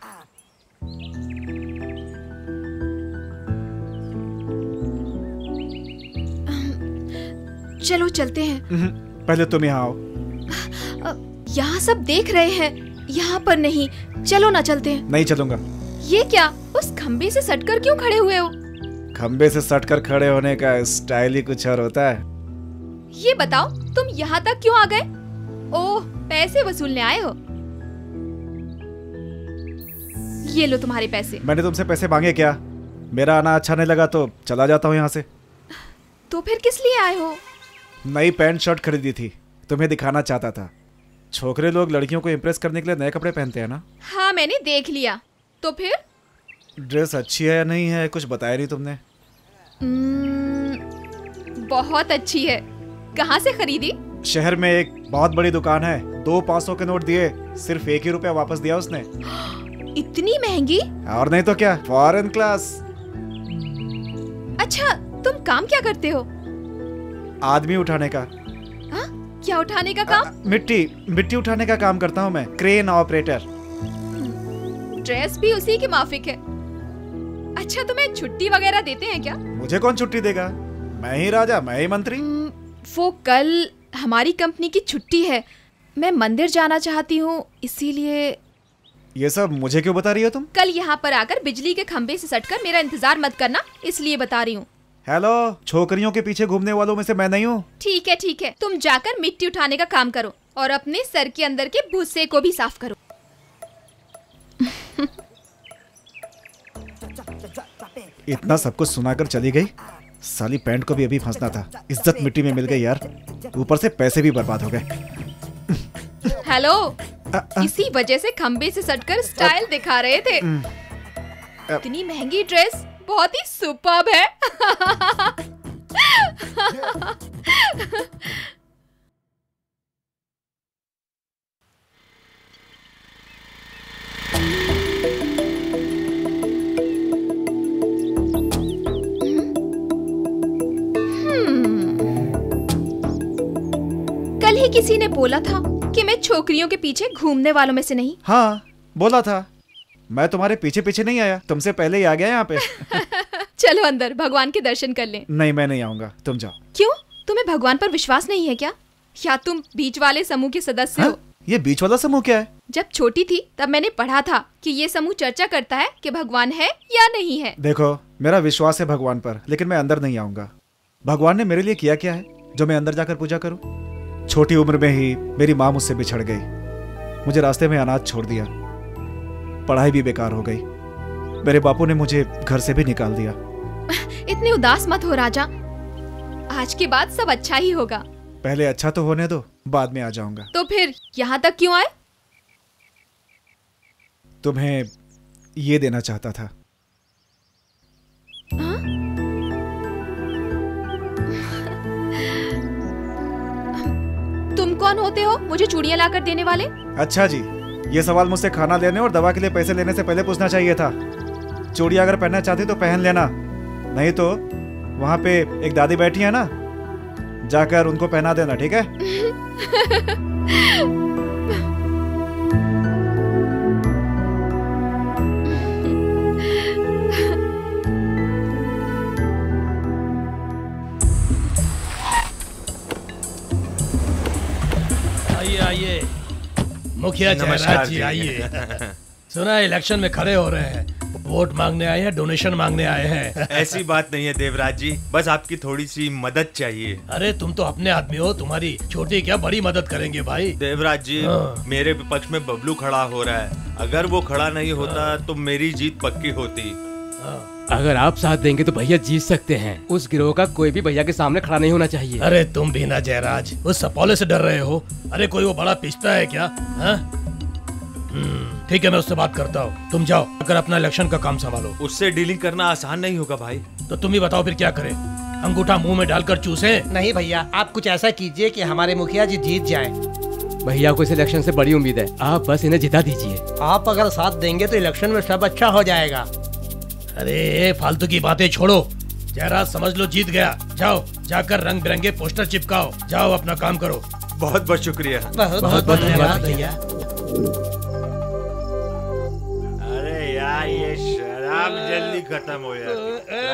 चलो चलते हैं। पहले तुम यहाँ आओ। यहाँ सब देख रहे हैं, यहाँ पर नहीं। चलो ना चलते हैं। नहीं चलूंगा। ये क्या, उस खम्बे से सटकर क्यों खड़े हुए हो? खम्बे से सटकर खड़े होने का स्टाइल ही कुछ और होता है। ये बताओ, तुम यहाँ तक क्यों आ गए? ओह, पैसे वसूलने आए हो। ये लो तुम्हारे पैसे। मैंने तुमसे पैसे मांगे क्या? मेरा आना अच्छा नहीं लगा तो चला जाता हूँ यहाँ से। तो फिर किस लिए आए हो? नई पैंट शर्ट खरीदी थी, तुम्हें दिखाना चाहता था। छोकरे लोग लड़कियों को इम्प्रेस करने के लिए नए कपड़े पहनते हैं ना। हाँ, मैंने देख लिया। तो फिर? ड्रेस अच्छी है या नहीं है कुछ बताया नहीं तुमने। बहुत अच्छी है। कहाँ से खरीदी? शहर में एक बहुत बड़ी दुकान है, 2 500 के नोट दिए, सिर्फ 1 ही रुपया वापस दिया उसने। इतनी महंगी? और नहीं तो क्या, फॉरेन क्लास। अच्छा, तुम काम क्या करते हो? आदमी उठाने का। हाँ? क्या उठाने का काम? मिट्टी उठाने का काम करता हूँ मैं, क्रेन ऑपरेटर। ड्रेस भी उसी के माफिक है। अच्छा, तुम्हें छुट्टी वगैरह देते हैं क्या? मुझे कौन छुट्टी देगा, मैं ही राजा, मैं ही मंत्री। वो कल हमारी कंपनी की छुट्टी है, मैं मंदिर जाना चाहती हूँ, इसीलिए। ये सब मुझे क्यों बता रही हो तुम? कल यहाँ पर आकर बिजली के खंबे से सटकर मेरा इंतजार मत करना, इसलिए बता रही हूँ। हेलो, छोकरियों के पीछे घूमने वालों में से मैं नहीं हूँ। ठीक है, तुम जाकर मिट्टी उठाने का काम करो और अपने सर के अंदर के भूसे को भी साफ करो। इतना सब कुछ सुनाकर चली गई, साली पैंट को भी अभी फंसना था। इज्जत मिट्टी में मिल गई यार, ऊपर से पैसे भी बर्बाद हो गए। हेलो, इसी वजह से खंबे से सटकर स्टाइल दिखा रहे थे। इतनी महंगी ड्रेस बहुत ही सुपर्ब है। कल ही किसी ने बोला था कि मैं छोकरियों के पीछे घूमने वालों में से नहीं। हाँ, बोला था। मैं तुम्हारे पीछे पीछे नहीं आया, तुमसे पहले ही आ गया यहाँ पे। चलो अंदर भगवान के दर्शन कर लें। नहीं, मैं नहीं आऊंगा, तुम जाओ। क्यों, तुम्हें भगवान पर विश्वास नहीं है क्या? या तुम बीच वाले समूह के सदस्य हो? ये बीच वाला समूह क्या है? जब छोटी थी तब मैंने पढ़ा था कि ये समूह चर्चा करता है कि भगवान है या नहीं है। देखो, मेरा विश्वास है भगवान पर, लेकिन मैं अंदर नहीं आऊंगा। भगवान ने मेरे लिए किया क्या है जो मैं अंदर जाकर पूजा करूं? छोटी उम्र में ही मेरी माँ मुझसे बिछड़ गई, मुझे रास्ते में अनाथ छोड़ दिया, पढ़ाई भी बेकार हो गई, मेरे बापू ने मुझे घर से भी निकाल दिया। इतने उदास मत हो राजा, आज के बाद सब अच्छा ही होगा। पहले अच्छा तो होने दो, बाद में आ जाऊंगा। तो फिर यहाँ तक क्यों आए? तुम्हें ये देना चाहता था। तुम कौन होते हो मुझे चूड़ियां लाकर देने वाले? अच्छा जी, ये सवाल मुझसे खाना लेने और दवा के लिए पैसे लेने से पहले पूछना चाहिए था। चूड़ियां अगर पहनना चाहती तो पहन लेना, नहीं तो वहाँ पे एक दादी बैठी है ना, जाकर उनको पहना देना, ठीक है? आइए, मुखिया जयराज जी आइए। सुना है इलेक्शन में खड़े हो रहे हैं, वोट मांगने आए हैं, डोनेशन मांगने आए हैं। ऐसी बात नहीं है देवराज जी, बस आपकी थोड़ी सी मदद चाहिए। अरे तुम तो अपने आदमी हो, तुम्हारी छोटी क्या बड़ी मदद करेंगे भाई। देवराज जी, मेरे पक्ष में बबलू खड़ा हो रहा है, अगर वो खड़ा नहीं होता तो मेरी जीत पक्की होती। अगर आप साथ देंगे तो भैया जीत सकते हैं। उस गिरोह का कोई भी भैया के सामने खड़ा नहीं होना चाहिए। अरे तुम भी ना जयराज उस सपोले से डर रहे हो। अरे कोई वो बड़ा पिस्ता है क्या? ठीक है, मैं उससे बात करता हूँ। तुम जाओ अगर अपना इलेक्शन का काम संभालो। उससे डीलिंग करना आसान नहीं होगा भाई। तो तुम ही बताओ फिर क्या करें? अंगूठा मुंह में डालकर चूसे? नहीं भैया, आप कुछ ऐसा कीजिए कि हमारे मुखिया जी जीत जाए। भैया को इस इलेक्शन से बड़ी उम्मीद है, आप बस इन्हें जिता दीजिए। आप अगर साथ देंगे तो इलेक्शन में सब अच्छा हो जाएगा। अरे फालतू की बातें छोड़ो। जयराज समझ लो जीत गया। जाओ जाकर रंग बिरंगे पोस्टर चिपकाओ। जाओ अपना काम करो। बहुत बहुत शुक्रिया। बहुत बहुत धन्यवाद भैया। अरे यार ये शराब जल्दी खत्म हो जाती,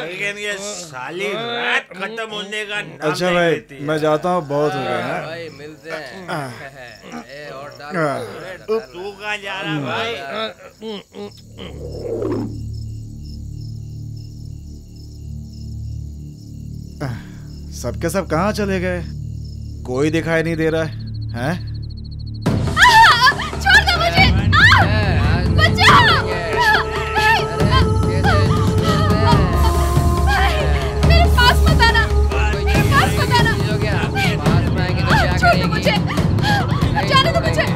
लेकिन ये साली रात खत्म होने का नाम अच्छा भाई, मैं जाता हूँ, बहुत हो गया है। भाई मिलते हैं। तू कहाँ जा रहा भाई? सबके सब कहाँ चले गए? कोई दिखाई नहीं दे रहा है? छोड़ दो मुझे! बचाओ! मेरे पास मत आना! मेरे पास मत आना! छोड़ दो मुझे! जाने दो मुझे!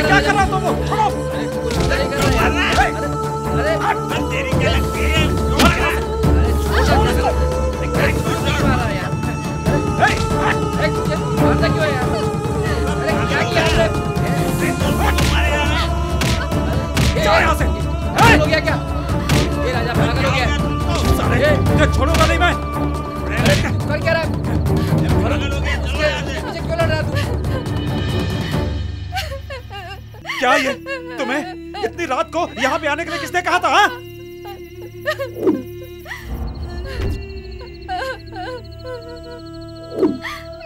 क्या कर रहा तुम? छोड़ो! छोड़ूंगा नहीं मैं। कर क्या रहा है? मुझे क्यों लड़ रहा तू? क्या ये तुम्हें इतनी रात को यहाँ पे आने के लिए किसने कहा था?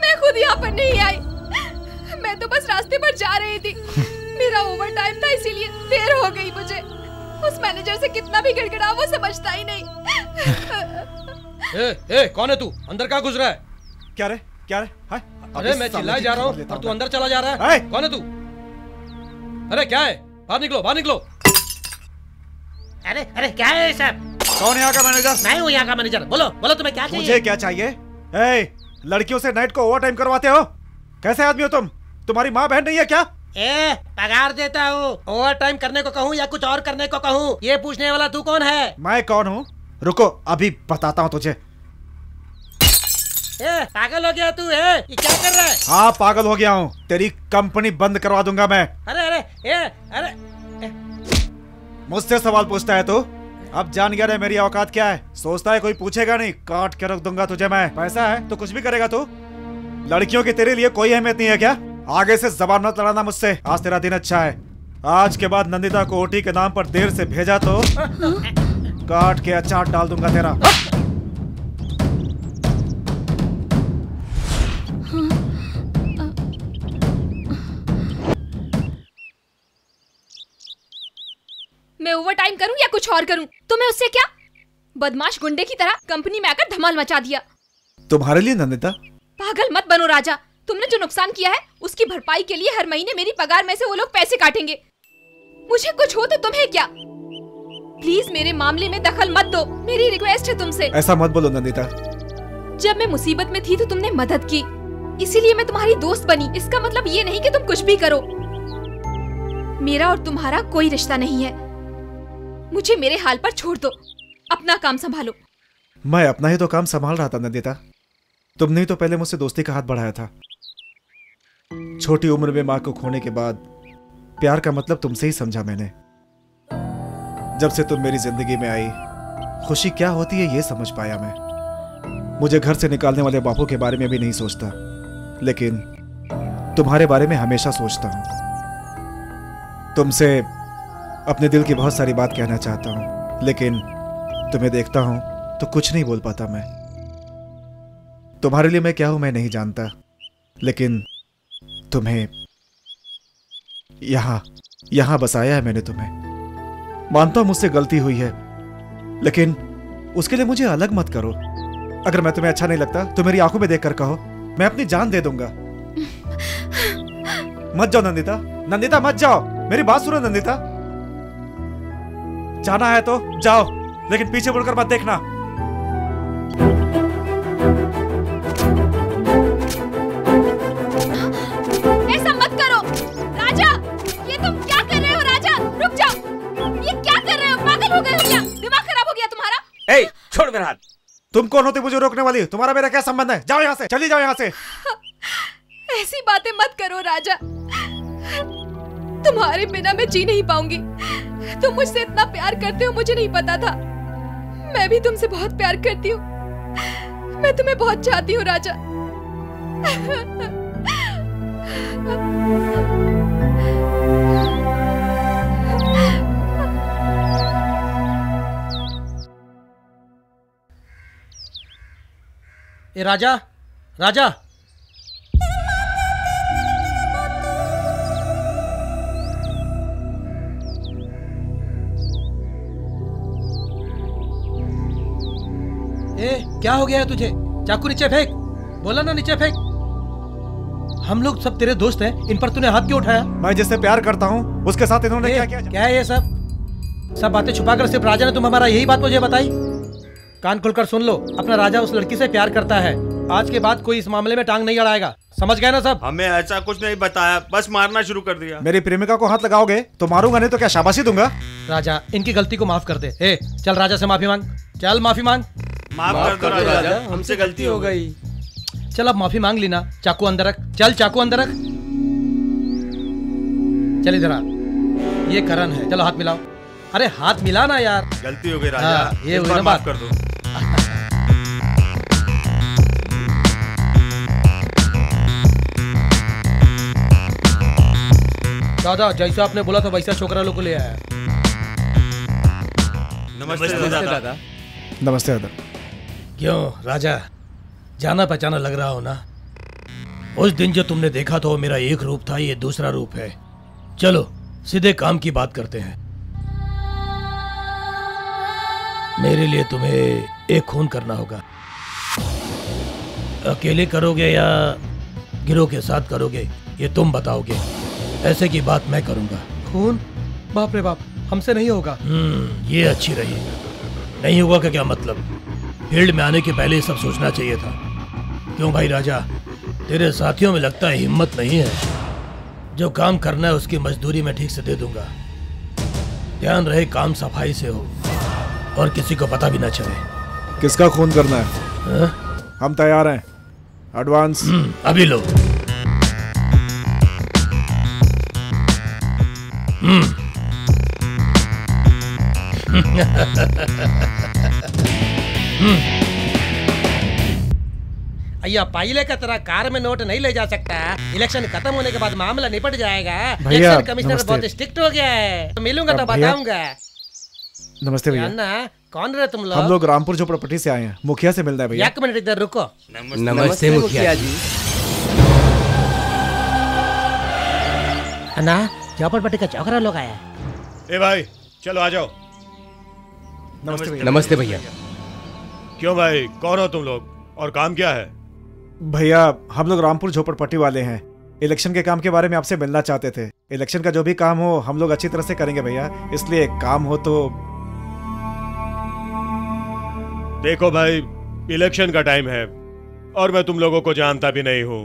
मैं खुद यहाँ पर नहीं आई, मैं तो बस रास्ते पर जा रही थी। मेरा ओवर टाइम था इसीलिए देर हो गई मुझे। उस मैनेजर से कितना भी गिड़गिड़ा वो समझता ही नहीं। कौन है तू? अंदर कहाँ घुस रहा है? क्या रे? क्या रे? अरे मैं चिल्लाए जा रहा हूँ और तू अंदर चला जा रहा है। कौन है तू? अरे क्या है? बाहर निकलो, बाहर निकलो। अरे अरे क्या है सब? कौन है यहाँ का मैनेजर? मैं हूँ यहाँ का मैनेजर। बोलो बोलो तुम्हें क्या चाहिए? मुझे क्या चाहिए? लड़कियों से नाइट को ओवर टाइम करवाते हो? कैसे आदमी हो तुम? तुम्हारी माँ बहन नहीं है क्या? पगार देता हूँ। ओवर टाइम करने को कहूँ या कुछ और करने को कहूँ, ये पूछने वाला तू कौन है? मैं कौन हूँ? रुको अभी बताता हूँ तुझे। पागल हो गया तू? ये क्या कर रहा है? हाँ पागल हो गया हूँ। तेरी कंपनी बंद करवा दूंगा मैं। अरे अरे अरे मुझसे सवाल पूछता है तू? अब जान गया रे मेरी औकात क्या है। सोचता है कोई पूछेगा नहीं, काट के रख दूंगा तुझे मैं। पैसा है तो कुछ भी करेगा तू। लड़कियों की तेरे लिए कोई अहमियत नहीं है क्या? आगे से जबान मत लड़ाना मुझसे। आज तेरा दिन अच्छा है। आज के बाद नंदिता को ओटी के नाम पर देर से भेजा तो काट के अचार डाल दूंगा तेरा। मैं ओवर टाइम करूं या कुछ और करूं, तुम्हें उससे क्या? बदमाश गुंडे की तरह कंपनी में आकर धमाल मचा दिया। तुम्हारे लिए नंदिता? पागल मत बनो राजा। तुमने जो नुकसान किया है उसकी भरपाई के लिए हर महीने मेरी पगार में से वो लोग पैसे काटेंगे। मुझे कुछ हो तो तुम्हें क्या? प्लीज मेरे मामले में दखल मत दो, मेरी रिक्वेस्ट है तुमसे। ऐसा मत बोलो नंदिता। जब मैं मुसीबत में थी तो तुमने मदद की, इसीलिए मैं तुम्हारी दोस्त बनी। इसका मतलब ये नहीं कि तुम कुछ भी करो। मेरा और तुम्हारा कोई रिश्ता नहीं है। मुझे मेरे हाल पर छोड़ दो, अपना काम संभालो। मैं अपना ही तो काम संभाल रहा था नंदिता। तुमने ही तो पहले मुझसे दोस्ती का हाथ बढ़ाया था। छोटी उम्र में माँ को खोने के बाद प्यार का मतलब तुमसे ही समझा मैंने। जब से तुम मेरी जिंदगी में आई, खुशी क्या होती है ये समझ पाया मैं। मुझे घर से निकालने वाले बापू के बारे में भी नहीं सोचता, लेकिन तुम्हारे बारे में हमेशा सोचता हूं। तुमसे अपने दिल की बहुत सारी बात कहना चाहता हूँ, लेकिन तुम्हें देखता हूँ तो कुछ नहीं बोल पाता मैं। तुम्हारे लिए मैं क्या हूं मैं नहीं जानता, लेकिन तुम्हें यहां बसाया है मैंने तुम्हें। मानता हूं मुझसे गलती हुई है, लेकिन उसके लिए मुझे अलग मत करो। अगर मैं तुम्हें अच्छा नहीं लगता तो मेरी आंखों में देखकर कहो, मैं अपनी जान दे दूंगा। मत जाओ नंदिता, नंदिता मत जाओ, मेरी बात सुनो नंदिता। जाना है तो जाओ, लेकिन पीछे मुड़कर मत देखना। ऐसा मत करो राजा, ये तुम क्या कर रहे हो? राजा रुक जाओ, ये क्या कर रहे हो? पागल हो गए हो क्या? दिमाग खराब हो गया तुम्हारा? ए, छोड़ मेरा हाथ। तुम कौन होती मुझे रोकने वाली? तुम्हारा मेरा क्या संबंध है? जाओ यहाँ से, चली जाओ यहाँ से। ऐसी बातें मत करो राजा, तुम्हारे बिना मैं जी नहीं पाऊंगी। तुम मुझसे इतना प्यार करते हो मुझे नहीं पता था। मैं भी तुमसे बहुत प्यार करती हूँ, मैं तुम्हें बहुत चाहती हूँ राजा। ए राजा, राजा, ए क्या हो गया है तुझे? चाकू नीचे फेंक, बोला ना नीचे फेंक। हम लोग सब तेरे दोस्त हैं, इन पर तूने हाथ क्यों उठाया? मैं जिससे प्यार करता हूँ उसके साथ इन्होंने क्या किया? क्या है ये सब बातें छुपाकर सिर्फ राजा ने तुम हमारा यही बात मुझे बताई? कान खुलकर सुन लो, अपना राजा उस लड़की से प्यार करता है। आज के बाद कोई इस मामले में टांग नहीं अड़ाएगा, समझ गए ना सब? हमें ऐसा कुछ नहीं बताया, बस मारना शुरू कर दिया। मेरी प्रेमिका को हाथ लगाओगे तो मारूंगा, नहीं तो क्या शाबाशी दूंगा? राजा, इनकी गलती को माफ कर दे। ए चल राजा से माफी मांग, चल माफी मांग। माफ कर दो राजा, हमसे गलती हो गई। चल अब माफी मांग ली ना, चाकू अंदर रख, चल चाकू अंदर रख। चल इधर आ, ये करण है, चलो हाथ मिलाओ। अरे हाथ मिला ना यार। गलती हो गई राजा, ये हुई ना बात। कर दो। दादा जैसा आपने बोला था वैसा छोकरा लोग को ले आया। नमस्ते दादा। नमस्ते दादा। क्यों राजा, जाना पहचाना लग रहा हो ना? उस दिन जो तुमने देखा था वो मेरा एक रूप था, ये दूसरा रूप है। चलो सीधे काम की बात करते हैं। मेरे लिए तुम्हें एक खून करना होगा। अकेले करोगे या गिरोह के साथ करोगे ये तुम बताओगे। ऐसे की बात मैं करूंगा। खून? बाप रे बाप, हमसे नहीं होगा। ये अच्छी रही। नहीं होगा का क्या मतलब? फील्ड में आने के पहले सब सोचना चाहिए था। क्यों भाई राजा, तेरे साथियों में लगता है हिम्मत नहीं है। जो काम करना है उसकी मजदूरी मैं ठीक से दे दूंगा। ध्यान रहे काम सफाई से हो और किसी को पता भी ना चले। किसका खून करना है? हम तैयार हैं। एडवांस अभी लो। अय्या पाइले का तरह कार में नोट नहीं ले जा सकता। इलेक्शन खत्म होने के बाद मामला निपट जाएगा। इलेक्शन कमिश्नर बहुत स्ट्रिक्ट हो गया है। तो मिलूंगा तो बताऊंगा। नमस्ते भैया। कौन रहे तुम लोग? हम लोग रामपुर झोपड़पट्टी से आए हैं, मुखिया से मिलना है भैया। एक मिनट इधर रुको। नमस्ते मुखिया जी। अन्ना झोपड़पट्टी का चौकरा लोग आया। ए भाई चलो आ जाओ। नमस्ते भैया। क्यों भाई, कौन हो तुम लोग और काम क्या है? भैया हम लोग रामपुर झोपड़पट्टी वाले हैं। इलेक्शन के काम के बारे में आपसे मिलना चाहते थे। इलेक्शन का जो भी काम हो हम लोग अच्छी तरह से करेंगे भैया, इसलिए काम हो तो। देखो भाई, इलेक्शन का टाइम है और मैं तुम लोगों को जानता भी नहीं हूँ,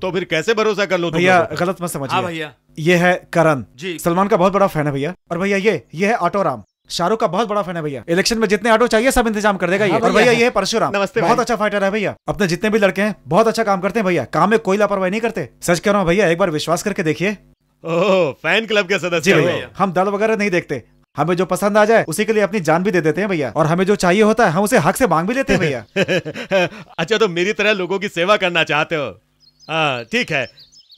तो फिर कैसे भरोसा कर लो? भैया गलत मत समझिए। भैया ये है करण जी, सलमान का बहुत बड़ा फैन है भैया। और भैया ये है ऑटो राम, शाहरुख का बहुत बड़ा फैन है भैया। इलेक्शन में जितने ऑटो चाहिए सब इंतजाम कर देगा ये। और भैया ये है परशुराम, बहुत अच्छा फाइटर है भैया। अपने जितने भी लड़के हैं बहुत अच्छा काम करते हैं भैया, काम में कोई लापरवाही नहीं करते। सच कह रहा हूँ भैया, एक बार विश्वास करके देखिए। ओह, फैन क्लब के सदस्य भैया। हम दल वगैरह नहीं देखते, हमें जो पसंद आ जाए उसी के लिए अपनी जान भी दे देते हैं भैया। और हमें जो चाहिए होता है हम उसे हक से मांग भी लेते हैं भैया। अच्छा, तो मेरी तरह लोगों की सेवा करना चाहते हो? हाँ ठीक है,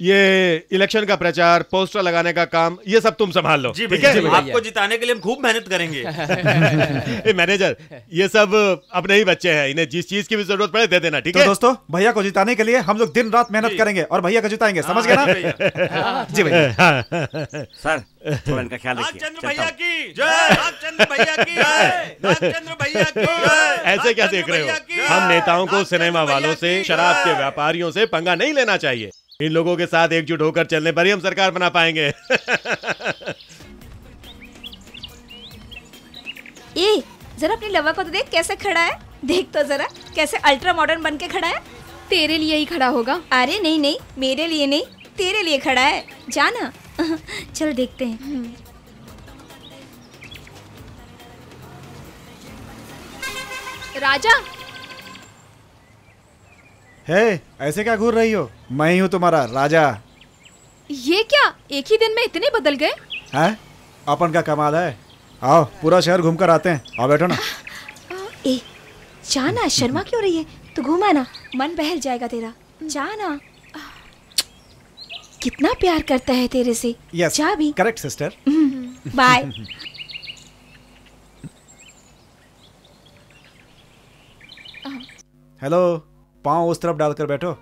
ये इलेक्शन का प्रचार, पोस्टर लगाने का काम, ये सब तुम संभाल लो। जी ठीक है? आपको जिताने के लिए हम खूब मेहनत करेंगे। मैनेजर, ये सब अपने ही बच्चे हैं, इन्हें जिस चीज की भी जरूरत पड़े दे देना, ठीक है? तो दोस्तों, भैया को जिताने के लिए हम लोग दिन रात मेहनत करेंगे और भैया को जिताएंगे, समझ गए ना? जी भैया। सर, थोड़ा इनका ख्याल रखिए। रामचंद्र भैया की जय, रामचंद्र भैया की जय, रामचंद्र भैया की जय। ऐसे क्या देख रहे हो? हम नेताओं को सिनेमा वालों से, शराब के व्यापारियों से पंगा नहीं लेना चाहिए। इन लोगों के साथ एकजुट होकर चलने पर ही हम सरकार बना पाएंगे। ए, जरा अपनी लवा को तो देख कैसे खड़ा है। देख तो जरा कैसे अल्ट्रा मॉडर्न बन के खड़ा है। तेरे लिए ही खड़ा होगा। अरे नहीं नहीं, मेरे लिए नहीं, तेरे लिए खड़ा है। जाना। चल देखते हैं। राजा, हे, ऐसे क्या घूर रही हो? मैं ही हूँ तुम्हारा राजा। ये क्या एक ही दिन में इतने बदल गए? हैं? अपन का कमाल है। आओ पूरा शहर घूम कर आते हैं। आओ बैठो ना। ए, जाना, शर्मा क्यों रही है? तू घुमा ना, मन बहल जाएगा तेरा। जाना। कितना प्यार करता है तेरे से। यस, जा भी। Correct sister. बाय। हेलो, पाँव उस तरफ डालकर बैठो।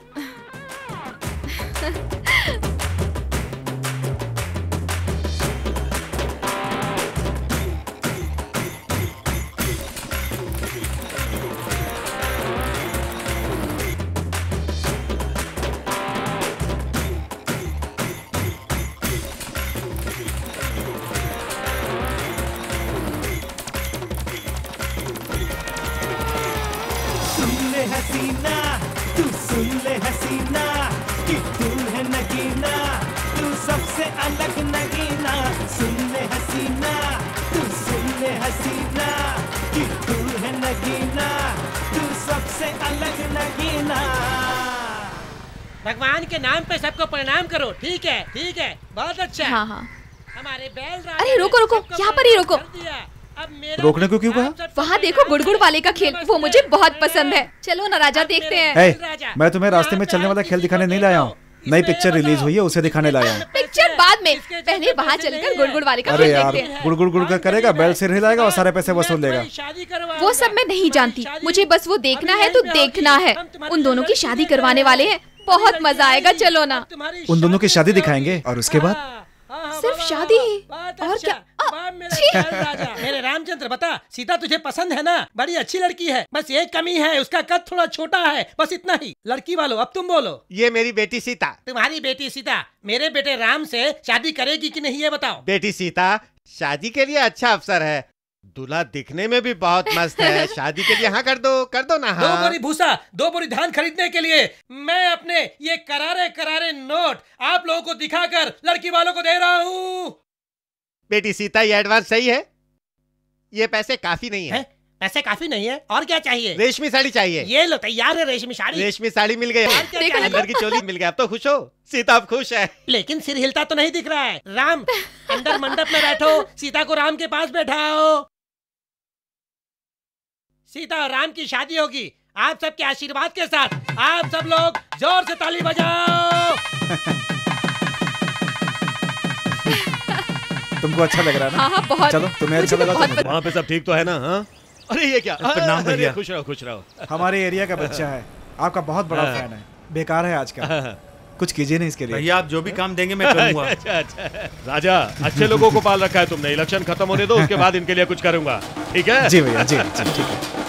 हसीना, तू सुन ले हसीना कि तू है नगीना, तू सबसे अलग नगीना। सुन ले हसीना, तू सुन ले हसीना कि तू है नगीना, तू सबसे अलग नगीना। भगवान के नाम पे सबको प्रणाम करो। ठीक है, ठीक है, बहुत अच्छा। हाँ हाँ। हमारे बैल। अरे रुको रुको, यहाँ पर ही रुको। रोकने को क्यों कहा? वहाँ देखो गुड़गुड़ वाले का खेल, वो मुझे बहुत पसंद है। चलो ना राजा, देखते हैं। मैं तुम्हें रास्ते में चलने वाला खेल दिखाने नहीं लाया हूँ। नई पिक्चर रिलीज हुई है, उसे दिखाने लाया हूँ। पिक्चर बाद में, पहले वहाँ चलकर गुड़गुड़ वाले का खेल देखते हैं। गुड़ गुड़ गुड़ करेगा, बैल सिर हिलाएगा और सारे पैसे वसूल लेगा। वो सब मैं नहीं जानती, मुझे बस वो देखना है तो देखना है। उन दोनों की शादी करवाने वाले हैं, बहुत मजा आएगा। चलो ना। उन दोनों की शादी दिखाएंगे और उसके बाद सिर्फ शादी ही और क्या? मेरे रामचंद्र, बता, सीता तुझे पसंद है ना? बड़ी अच्छी लड़की है, बस एक कमी है, उसका कद थोड़ा छोटा है, बस इतना ही। लड़की वालों, अब तुम बोलो। ये मेरी बेटी सीता। तुम्हारी बेटी सीता मेरे बेटे राम से शादी करेगी कि नहीं, ये बताओ। बेटी सीता शादी के लिए अच्छा अवसर है, दूल्हा दिखने में भी बहुत मस्त है, शादी के लिए हाँ कर दो ना। हाँ। 2 बोरी भूसा, 2 बोरी धान खरीदने के लिए मैं अपने ये करारे करारे नोट आप लोगों को दिखाकर लड़की वालों को दे रहा हूँ। बेटी सीता, ये एडवांस सही है? ये पैसे काफी नहीं है? पैसे काफी नहीं है, और क्या चाहिए? रेशमी साड़ी चाहिए। ये लो, तैयार है रेशमी साड़ी। रेशमी साड़ी मिल गई, अंदर की चोली मिल गई। अब तो खुश हो? सीता अब खुश है। लेकिन सिर हिलता तो नहीं दिख रहा है। राम, अंदर मंडप में बैठो, सीता को राम के पास बैठाओ। सीता और राम की शादी होगी आप सबके आशीर्वाद के साथ। आप सब लोग जोर से ताली बजाओ। तुमको अच्छा लग रहा है ना? हाँ, बहुत। चलो, तुम्हें अच्छा लगा तो वहाँ पे सब ठीक तो है ना? हाँ? अरे ये क्या? प्रणाम भैया। खुश रहो, खुश रहो। हमारे एरिया का बच्चा है, आपका बहुत बड़ा फैन है। बेकार है आज का, कुछ कीजिए नहीं इसके लिए। भैया आप जो भी काम देंगे मैं करूंगा। अच्छा। राजा, अच्छे लोगों को पाल रखा है तुमने। इलेक्शन खत्म होने दो, उसके बाद इनके लिए कुछ करूंगा, ठीक है? जी भैया, जी ठीक है।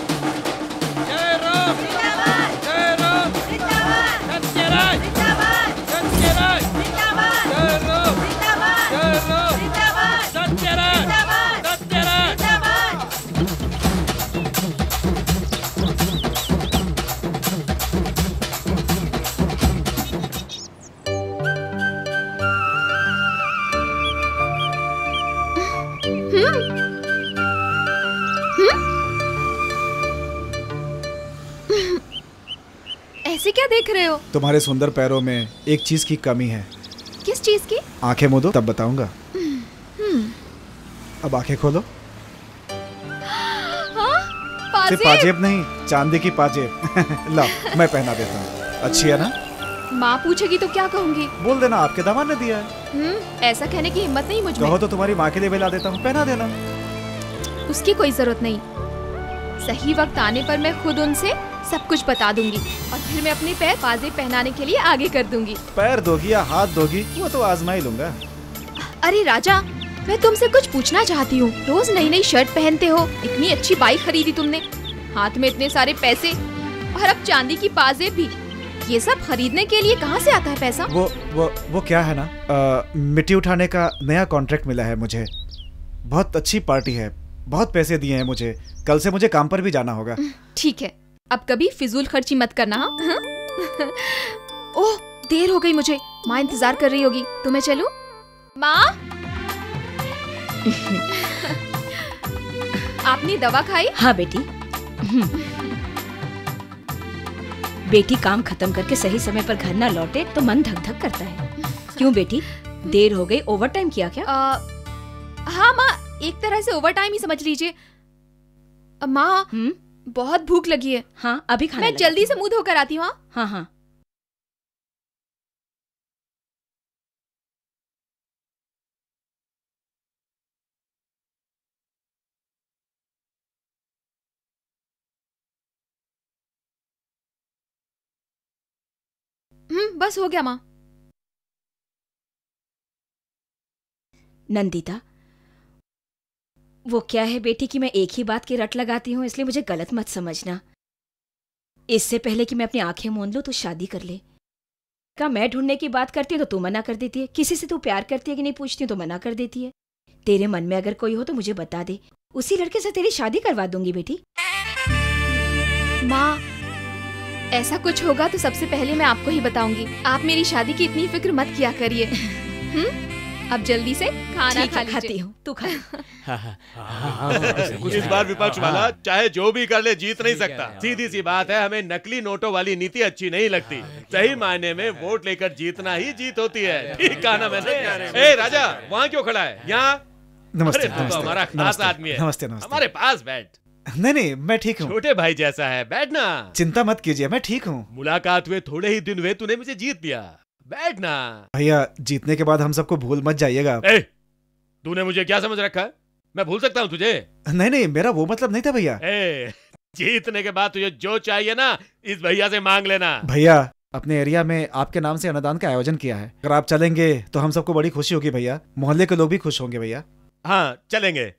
ऐसे क्या देख रहे हो? तुम्हारे सुंदर पैरों में एक चीज की कमी है। किस चीज की? आंखें मूंदो तब बताऊंगा। अब आंखें खोलो। पाजेब? पाजेब नहीं, चांदी की पाजेब। लो, मैं पहना देता हूँ। अच्छी है ना? माँ पूछेगी तो क्या कहूँगी? बोल देना आपके दामाद ने दिया है। ऐसा कहने की हिम्मत नहीं मुझ में। कहो तो तुम्हारी माँ के लिए भी ला देता हूँ, पहना देना। उसकी कोई जरूरत नहीं, सही वक्त आने पर मैं खुद उनसे सब कुछ बता दूंगी और फिर मैं अपने पैर पाजे पहनाने के लिए आगे कर दूंगी। पैर दोगी या हाथ दोगी वो तो आजमा ही लूंगा। अरे राजा, मैं तुमसे कुछ पूछना चाहती हूँ। रोज नई नई शर्ट पहनते हो, इतनी अच्छी बाइक खरीदी तुमने, हाथ में इतने सारे पैसे और अब चांदी की पाजेब भी। ये सब खरीदने के लिए कहाँ से आता है पैसा? वो क्या है ना, मिट्टी उठाने का नया कॉन्ट्रैक्ट मिला है मुझे। बहुत अच्छी पार्टी है, बहुत पैसे दिए हैं मुझे। कल से मुझे काम पर भी जाना होगा। ठीक है, अब कभी फिजूल खर्ची मत करना। हाँ? ओह, देर हो गई मुझे, माँ इंतजार कर रही होगी। तो मैं चलूं? माँ, आपने दवा खाई? हाँ बेटी। बेटी काम खत्म करके सही समय पर घर ना लौटे तो मन धक धक करता है। क्यों बेटी, देर हो गई? ओवर टाइम किया क्या? हाँ माँ, एक तरह से ओवर टाइम ही समझ लीजिए। माँ, बहुत भूख लगी है। हाँ, अभी खाना मैं जल्दी से मुंह धोकर आती हूँ। हाँ हाँ। बस हो गया माँ। नंदिता, वो क्या है बेटी कि मैं एक ही बात की रट लगाती हूँ, इसलिए मुझे गलत मत समझना। इससे पहले कि मैं अपनी आंखें मूंद लूं तो शादी कर ले। क्या मैं ढूंढने की बात करती हूँ तो तू मना कर देती है, किसी से तू प्यार करती है कि नहीं पूछती हूँ तो मना कर देती है। तेरे मन में अगर कोई हो तो मुझे बता दे, उसी लड़के से तेरी शादी करवा दूंगी बेटी। माँ, ऐसा कुछ होगा तो सबसे पहले मैं आपको ही बताऊंगी। आप मेरी शादी की इतनी फिक्र मत किया करिए। अब जल्दी से खाना खा खाती हूँ, तू खा। इस बार विपक्ष वाला चाहे जो भी कर ले जीत नहीं सकता। सीधी सी बात है, हमें नकली नोटों वाली नीति अच्छी नहीं लगती। सही मायने में वोट लेकर जीतना ही जीत होती है। ठीक कहा ना मैंने? ए राजा, वहाँ क्यों खड़ा है? यहाँ। नमस्ते। तो हमारा खास आदमी है। नमस्ते। हमारे पास बैठ। नहीं, मैं ठीक हूँ। छोटे भाई जैसा है, बैठना। चिंता मत कीजिए, मैं ठीक हूँ। मुलाकात हुए थोड़े ही दिन हुए, तूने मुझे जीत लिया। बैठना। भैया, जीतने के बाद हम सबको भूल मत जाइएगा। तूने मुझे क्या समझ रखा है? मैं भूल सकता हूँ तुझे? नहीं, मेरा वो मतलब नहीं था भैया। जीतने के बाद तुझे जो चाहिए ना, इस भैया से मांग लेना। भैया, अपने एरिया में आपके नाम से अन्नदान का आयोजन किया है। अगर आप चलेंगे तो हम सबको बड़ी खुशी होगी भैया। मोहल्ले के लोग भी खुश होंगे भैया। हाँ, चलेंगे।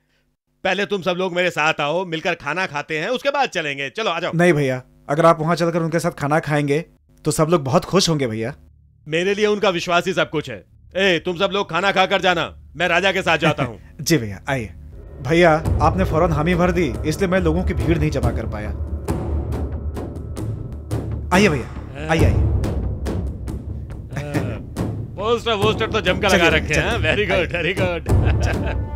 पहले तुम सब लोग मेरे साथ आओ, मिलकर खाना खाते हैं, उसके बाद चलेंगे। चलो आ जाओ। नहीं भैया, अगर आप वहाँ चलकर उनके साथ खाना खाएंगे तो सब लोग बहुत खुश होंगे भैया। मेरे लिए उनका विश्वास ही सब कुछ है। तुम सब लोग खाना खाकर जाना, मैं राजा के साथ जाता हूँ। जी भैया, आइए। भैया, आपने फौरन हामी भर दी, इसलिए मैं लोगों की भीड़ नहीं जमा कर पाया। आइए भैया, आइए। पोस्टर तो जमकर लगा रखे हैं। Very good, very good.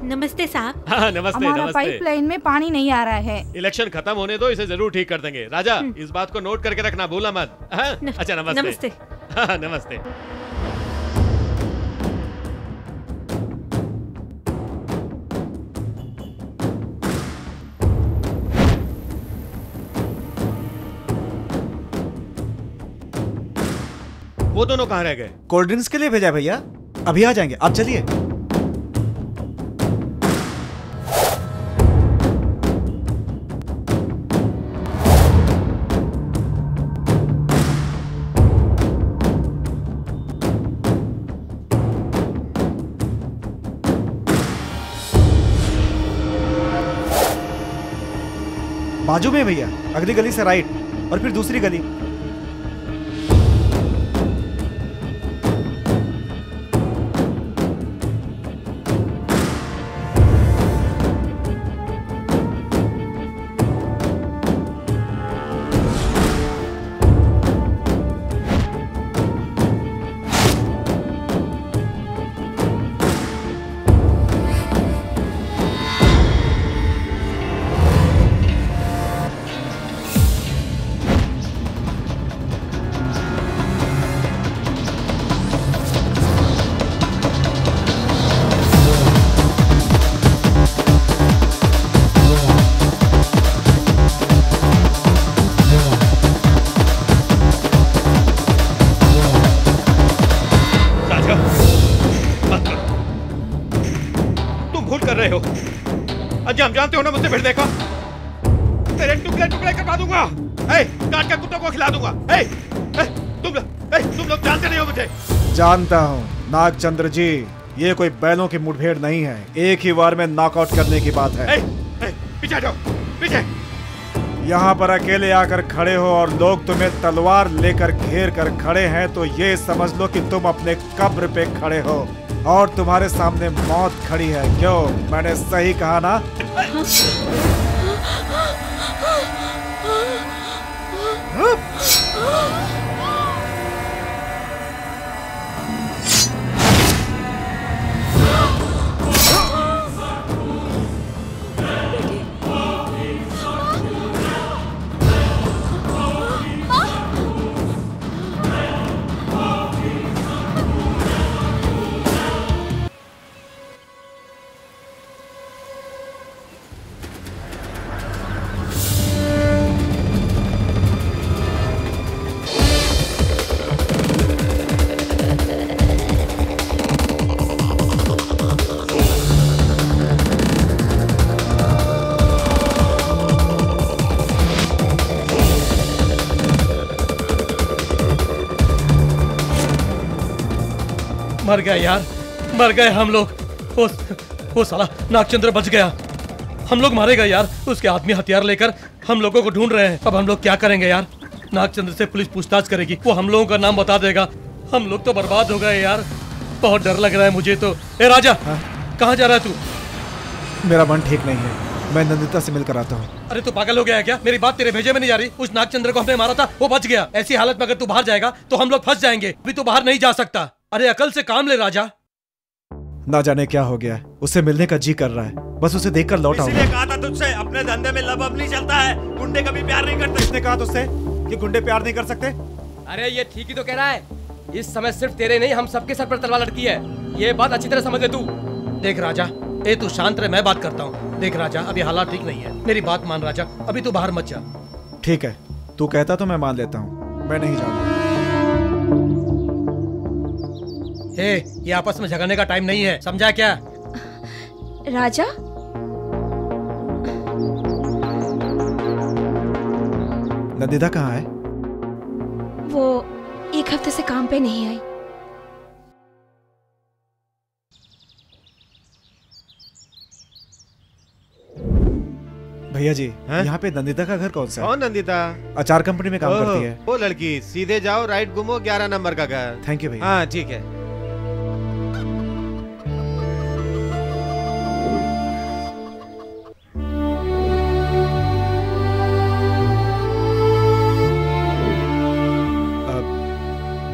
नमस्ते साहब। हाँ, नमस्ते। हमारा पाइपलाइन में पानी नहीं आ रहा है। इलेक्शन खत्म होने दो, इसे जरूर ठीक कर देंगे। राजा, इस बात को नोट करके रखना, भूलना मत। अच्छा, नमस्ते। नमस्ते। हाँ, नमस्ते। वो दोनों कहाँ रह गए? कोल्ड ड्रिंक्स के लिए भेजा भैया, अभी आ जाएंगे, आप चलिए। बाजू में भैया, अगली गली से राइट और फिर दूसरी गली। जानते हो ना मुझसे फिर देखो, तेरे टुकड़े टुकड़े करवा दूंगा। काट के कुत्तों को खिला दूंगा। तुम लोग जानते नहीं हो मुझे। जानता हूँ नागचंद्र जी, ये कोई बैलों की मुठभेड़ नहीं है। एक ही वार में नॉकआउट करने की बात है। पीछे जाओ, पीछे। यहाँ पर अकेले आकर खड़े हो और लोग तुम्हें तलवार लेकर घेर कर खड़े हैं तो ये समझ लो कि तुम अपने कब्र पे खड़े हो और तुम्हारे सामने मौत खड़ी है। क्यों, मैंने सही कहा ना? मर गए यार, मर गए हम लोग। वो साला नागचंद्र बच गया, हम लोग मारे गए यार। उसके आदमी हथियार लेकर हम लोगों को ढूंढ रहे हैं। अब हम लोग क्या करेंगे यार? नागचंद्र से पुलिस पूछताछ करेगी, वो हम लोगों का नाम बता देगा। हम लोग तो बर्बाद हो गए यार, बहुत डर लग रहा है मुझे तो। ए राजा, कहाँ जा रहा है तू? मेरा मन ठीक नहीं है, मैं नंदिता से मिलकर आता हूँ। अरे तू पागल हो गया है क्या? मेरी बात तेरे भेजे में नहीं जा रही। उस नागचंद्र को हमने मारा था, वो बच गया। ऐसी हालत में अगर तू बाहर जाएगा तो हम लोग फंस जाएंगे। अभी तू बाहर नहीं जा सकता। अरे अकल से काम ले राजा। ना जाने क्या हो गया, उससे मिलने का जी कर रहा है। बस उसे देखकर लौट आऊंगा। इसीलिए कहा था तुझसे, अपने धंधे में लब नहीं चलता है। गुंडे कभी प्यार नहीं करते। किसने कहा तुझसे कि गुंडे प्यार नहीं कर सकते? अरे ये ठीक ही तो कह रहा है। इस समय सिर्फ तेरे नहीं, हम सबके सर पर तलवार लटकी है। ये बात अच्छी तरह समझ ले तू। देख राजा, ए तू शांत रह, मैं बात करता हूँ। देख राजा, अभी हालात ठीक नहीं है, मेरी बात मान राजा। अभी तू बाहर मत जा। ठीक है, तू कहता तो मैं मान लेता हूँ, मैं नहीं जाऊंगा। ये आपस में झगड़ने का टाइम नहीं है, समझा क्या? राजा, नंदिता कहाँ है? वो एक हफ्ते से काम पे नहीं आई। भैया जी, यहाँ पे नंदिता का घर कौन सा है? कौन नंदिता? अचार कंपनी में काम करती है। वो लड़की, सीधे जाओ, राइट घूमो, 11 नंबर का घर। थैंक यू भैया। हाँ ठीक है।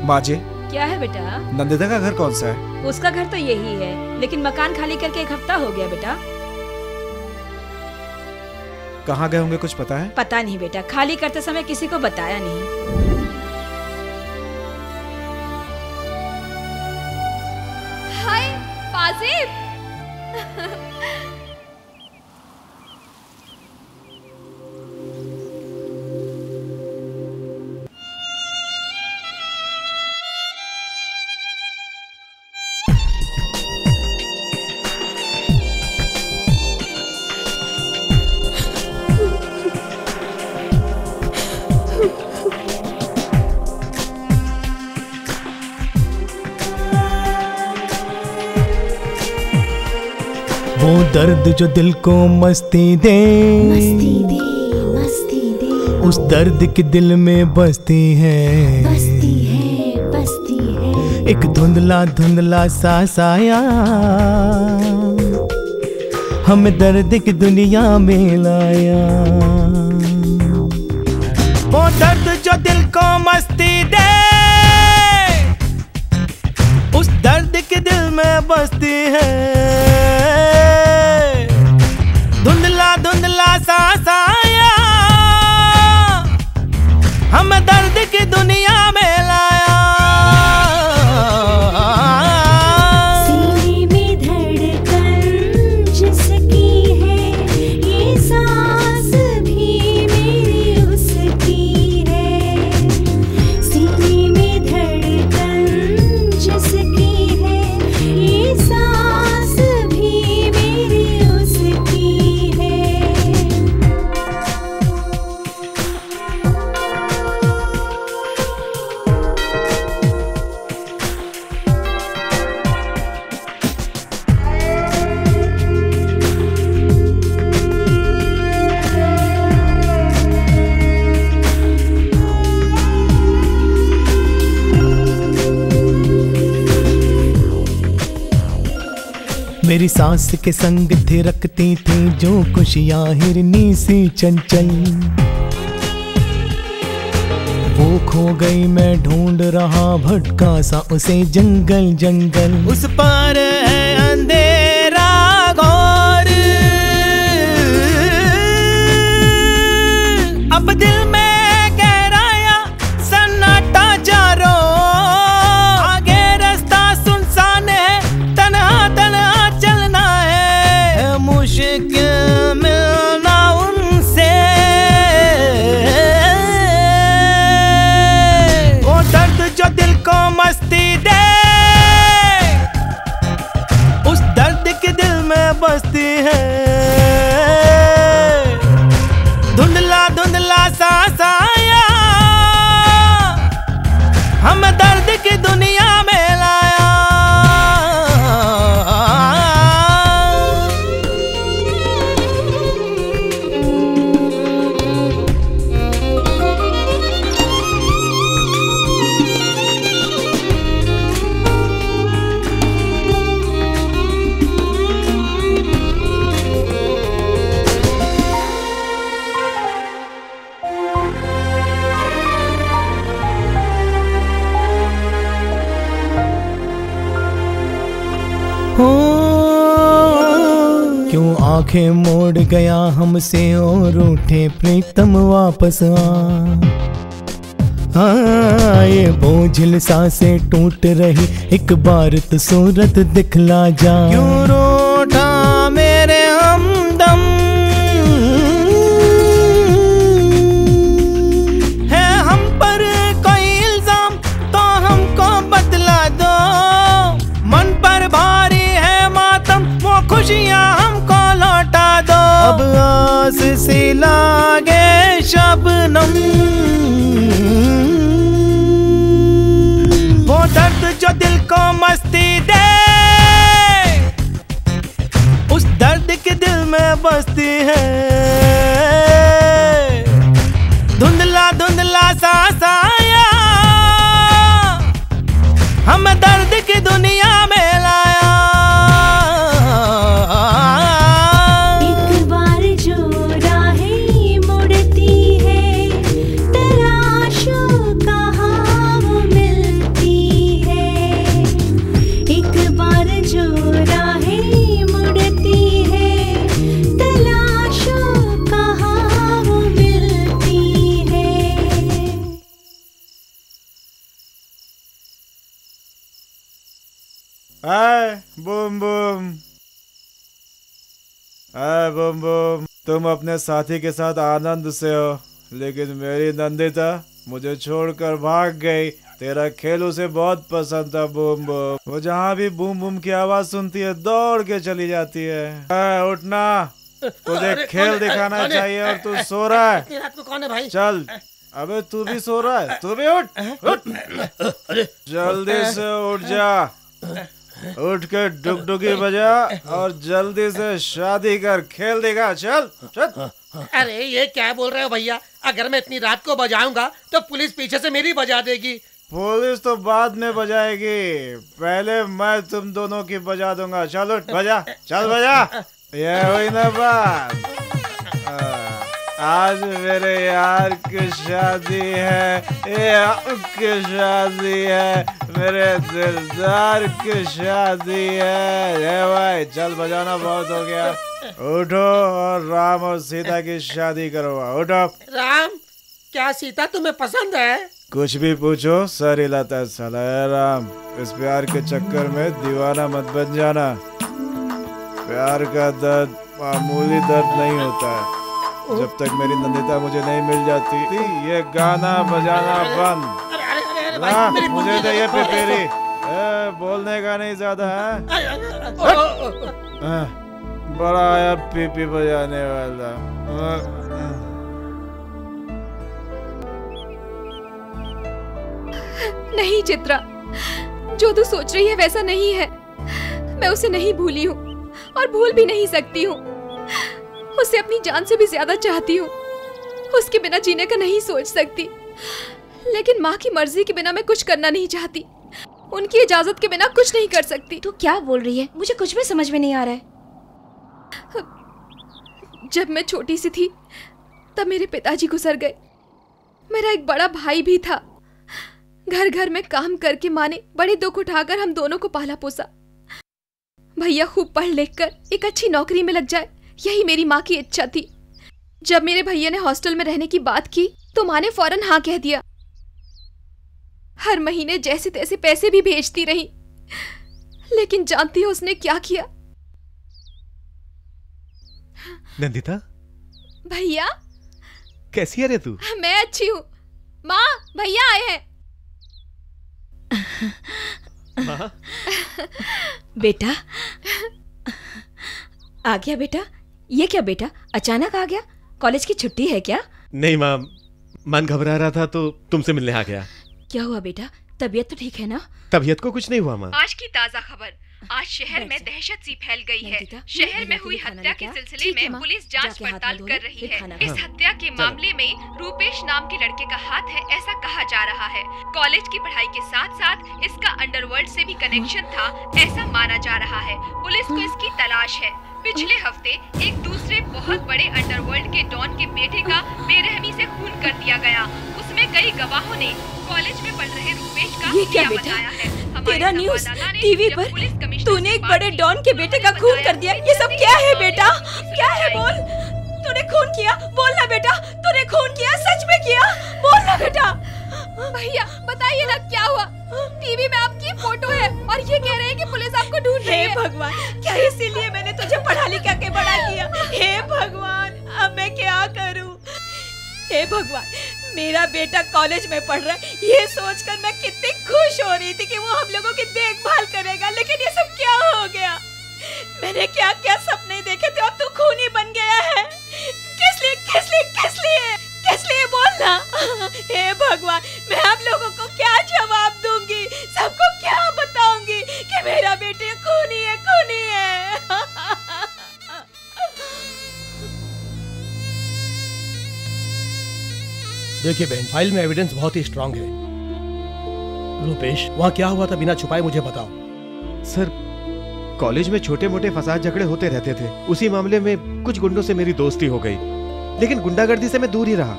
माँ जी, क्या है बेटा? नंदिता का घर कौन सा है? उसका घर तो यही है, लेकिन मकान खाली करके 1 हफ्ता हो गया बेटा। कहाँ गए होंगे, कुछ पता है? पता नहीं बेटा, खाली करते समय किसी को बताया नहीं। हाय पाजिब। वो दर्द जो दिल को मस्ती दे, मस्ती दे, मस्ती दे, उस दर्द के दिल में बसती है, बसती है, बसती है। एक धुंधला धुंधला सा साया हमें दर्द की दुनिया में लाया। वो दर्द जो दिल को मस्ती दे, उस दर्द के दिल में बसती है। धुंधला धुंधला सा साया हम दर्द की दुनिया में लाया। सीने में धड़कन जिसकी है, ये सांस भी मेरी उसकी है। सीने में धड़कन जिसकी है, ये सांस भी मेरी उसकी है। मेरी सांस के संग थिरकती थी जो खुशियाँ हिरनी सी चंचल, वो खो गई मैं ढूंढ रहा भटका सा उसे जंगल जंगल। उस पार है अंधेरा घोर, अब दिल में गहराया सन्नाटा चारों, आगे रास्ता सुनसान है, तन्हा तन्हा चलना है मुश्किल मिलना उनसे। वो दर्द जो दिल को मस्ती दे, उस दर्द के दिल में बसती है। धुंधला धुंधला सांस आया, हम दर्द की दुनिया में लाया। क्यों आंखें मोड़ गया हमसे और उठे प्रीतम वापस आ, ये बोझिल सांसें टूट रही, एक बार तो सूरत दिखला जा। क्यों रूठा मेरे हमदम, है हम पर कोई इल्जाम तो हमको बतला दो। मन पर भारी है मातम, वो खुशियाँ हमको लौटा दो। अब आस सी लागे शबनम, वो दर्द जो दिल को मस्ती दे, उस दर्द के दिल में बसती है। धुंधला धुंधला सांस आया, हम दर्द की दुनिया में लाया। एक बार जो राहें मुड़ती है, तलाशो कहाँ वो मिलती है। एक बार जो राहें मुड़ती है, तलाशो कहाँ वो मिलती है। आए बूम बूम, आए बूम बूम, तुम अपने साथी के साथ आनंद से हो, लेकिन मेरी नंदिता मुझे छोड़कर भाग गई। तेरा खेल उसे बहुत पसंद था बूम बूम, वो जहाँ भी बूम बूम की आवाज सुनती है दौड़ के चली जाती है। उठना, तुझे खेल दिखाना चाहिए और तू सो रहा है। रात को कौन है भाई? चल, अबे तू भी सो रहा है, तू भी उठ, जल्दी से उठ जा, उठ के डुगडुगी बजा और जल्दी से शादी कर, खेल देगा। चल चल। अरे ये क्या बोल रहे हो भैया? अगर मैं इतनी रात को बजाऊंगा तो पुलिस पीछे से मेरी बजा देगी। पुलिस तो बाद में बजाएगी, पहले मैं तुम दोनों की बजा दूंगा। चल उठ, बजा, चल बजा। ये हुई ना बात। आज मेरे यार की शादी है, यार की शादी है, मेरे दिलदार की शादी है। भाई चल, बजाना बहुत हो गया, उठो और राम और सीता की शादी करो। उठो। राम? क्या सीता तुम्हें पसंद है? कुछ भी पूछो, सर हिलाता है साला। राम, इस प्यार के चक्कर में दीवाना मत बन जाना। प्यार का दर्द मामूली दर्द नहीं होता है। जब तक मेरी नंदिता मुझे नहीं मिल जाती, ये गाना बजाना बंद। मुझे तो ये पिपेरी बोलने का नहीं ज्यादा है। बड़ा आया पीपी बजाने वाला। नहीं चित्रा, जो तू सोच रही है वैसा नहीं है। मैं उसे नहीं भूली हूँ और भूल भी नहीं सकती हूँ। उसे अपनी जान से भी ज्यादा चाहती हूँ। उसके बिना जीने का नहीं सोच सकती, लेकिन माँ की मर्जी के बिना मैं कुछ करना नहीं चाहती। उनकी इजाजत के बिना कुछ नहीं कर सकती। तू क्या बोल रही है? मुझे कुछ भी समझ में नहीं आ रहा है। जब मैं छोटी सी थी तब मेरे पिताजी गुजर गए। मेरा एक बड़ा भाई भी था। घर घर में काम करके माँ ने बड़े दुख उठाकर हम दोनों को पाला पोसा। भैया खूब पढ़ लिख कर एक अच्छी नौकरी में लग जाए, यही मेरी माँ की इच्छा थी। जब मेरे भैया ने हॉस्टल में रहने की बात की तो माँ ने फौरन हाँ कह दिया। हर महीने जैसे तैसे पैसे भी भेजती रही, लेकिन जानती हो उसने क्या किया? नंदिता, भैया कैसी है रे तू? मैं अच्छी हूँ। माँ, भैया आए हैं। माँ? बेटा आ गया बेटा। ये क्या बेटा, अचानक आ गया? कॉलेज की छुट्टी है क्या? नहीं माँ, मन घबरा रहा था तो तुमसे मिलने आ गया। क्या हुआ बेटा, तबीयत तो ठीक है ना? तबीयत को कुछ नहीं हुआ माँ। आज की ताजा खबर, आज शहर में दहशत सी फैल गई है। शहर में हुई हत्या के सिलसिले में पुलिस जांच पड़ताल कर रही है। इस हत्या के मामले में रूपेश नाम के लड़के का हाथ है, ऐसा कहा जा रहा है। कॉलेज की पढ़ाई के साथ साथ इसका अंडरवर्ल्ड से भी कनेक्शन था, ऐसा माना जा रहा है। पुलिस को इसकी तलाश है। पिछले हफ्ते एक दूसरे बहुत बड़े अंडरवर्ल्ड के डॉन के बेटे का बेरहमी से खून कर दिया गया। उसमें कई गवाहों ने कॉलेज में पढ़ रहे रूपेश का ये क्या बेटा, तेरा न्यूज़ टीवी पर तूने एक बड़े डॉन के बेटे का खून कर दिया। ये सब क्या है बेटा, क्या है? बोल, तूने खून किया? बोलना बेटा, तूने खून किया? सच में किया? बोलना बेटा। भैया बताइए ना क्या हुआ? टीवी में आपकी फोटो है और ये कह रहे हैं कि पुलिस आपको ढूंढ रही है। हे भगवान, क्या इसीलिए मैंने तुझे पढ़ा लिखा के बड़ा किया? हे भगवान, अब मैं क्या करूं? हे भगवान, मेरा बेटा कॉलेज में पढ़ रहा है, ये सोचकर मैं कितनी खुश हो रही थी कि वो हम लोगों की देखभाल करेगा, लेकिन ये सब क्या हो गया? मैंने क्या क्या सपने देखे थे, अब तू खूनी बन गया है। किस लिए, किस लिए, किस लिए, किस लिए? बोलना। हे भगवान, मैं आप लोगों को क्या जवाब दूंगी? सबको क्या बताऊंगी कि मेरा बेटा खूनी है, खूनी है? देखिए बहन, फाइल में एविडेंस बहुत ही स्ट्रांग है। रूपेश, वहाँ क्या हुआ था बिना छुपाए मुझे बताओ। सर, कॉलेज में छोटे मोटे फसाद झगड़े होते रहते थे। उसी मामले में कुछ गुंडों से मेरी दोस्ती हो गई, लेकिन गुंडागर्दी से मैं दूर ही रहा।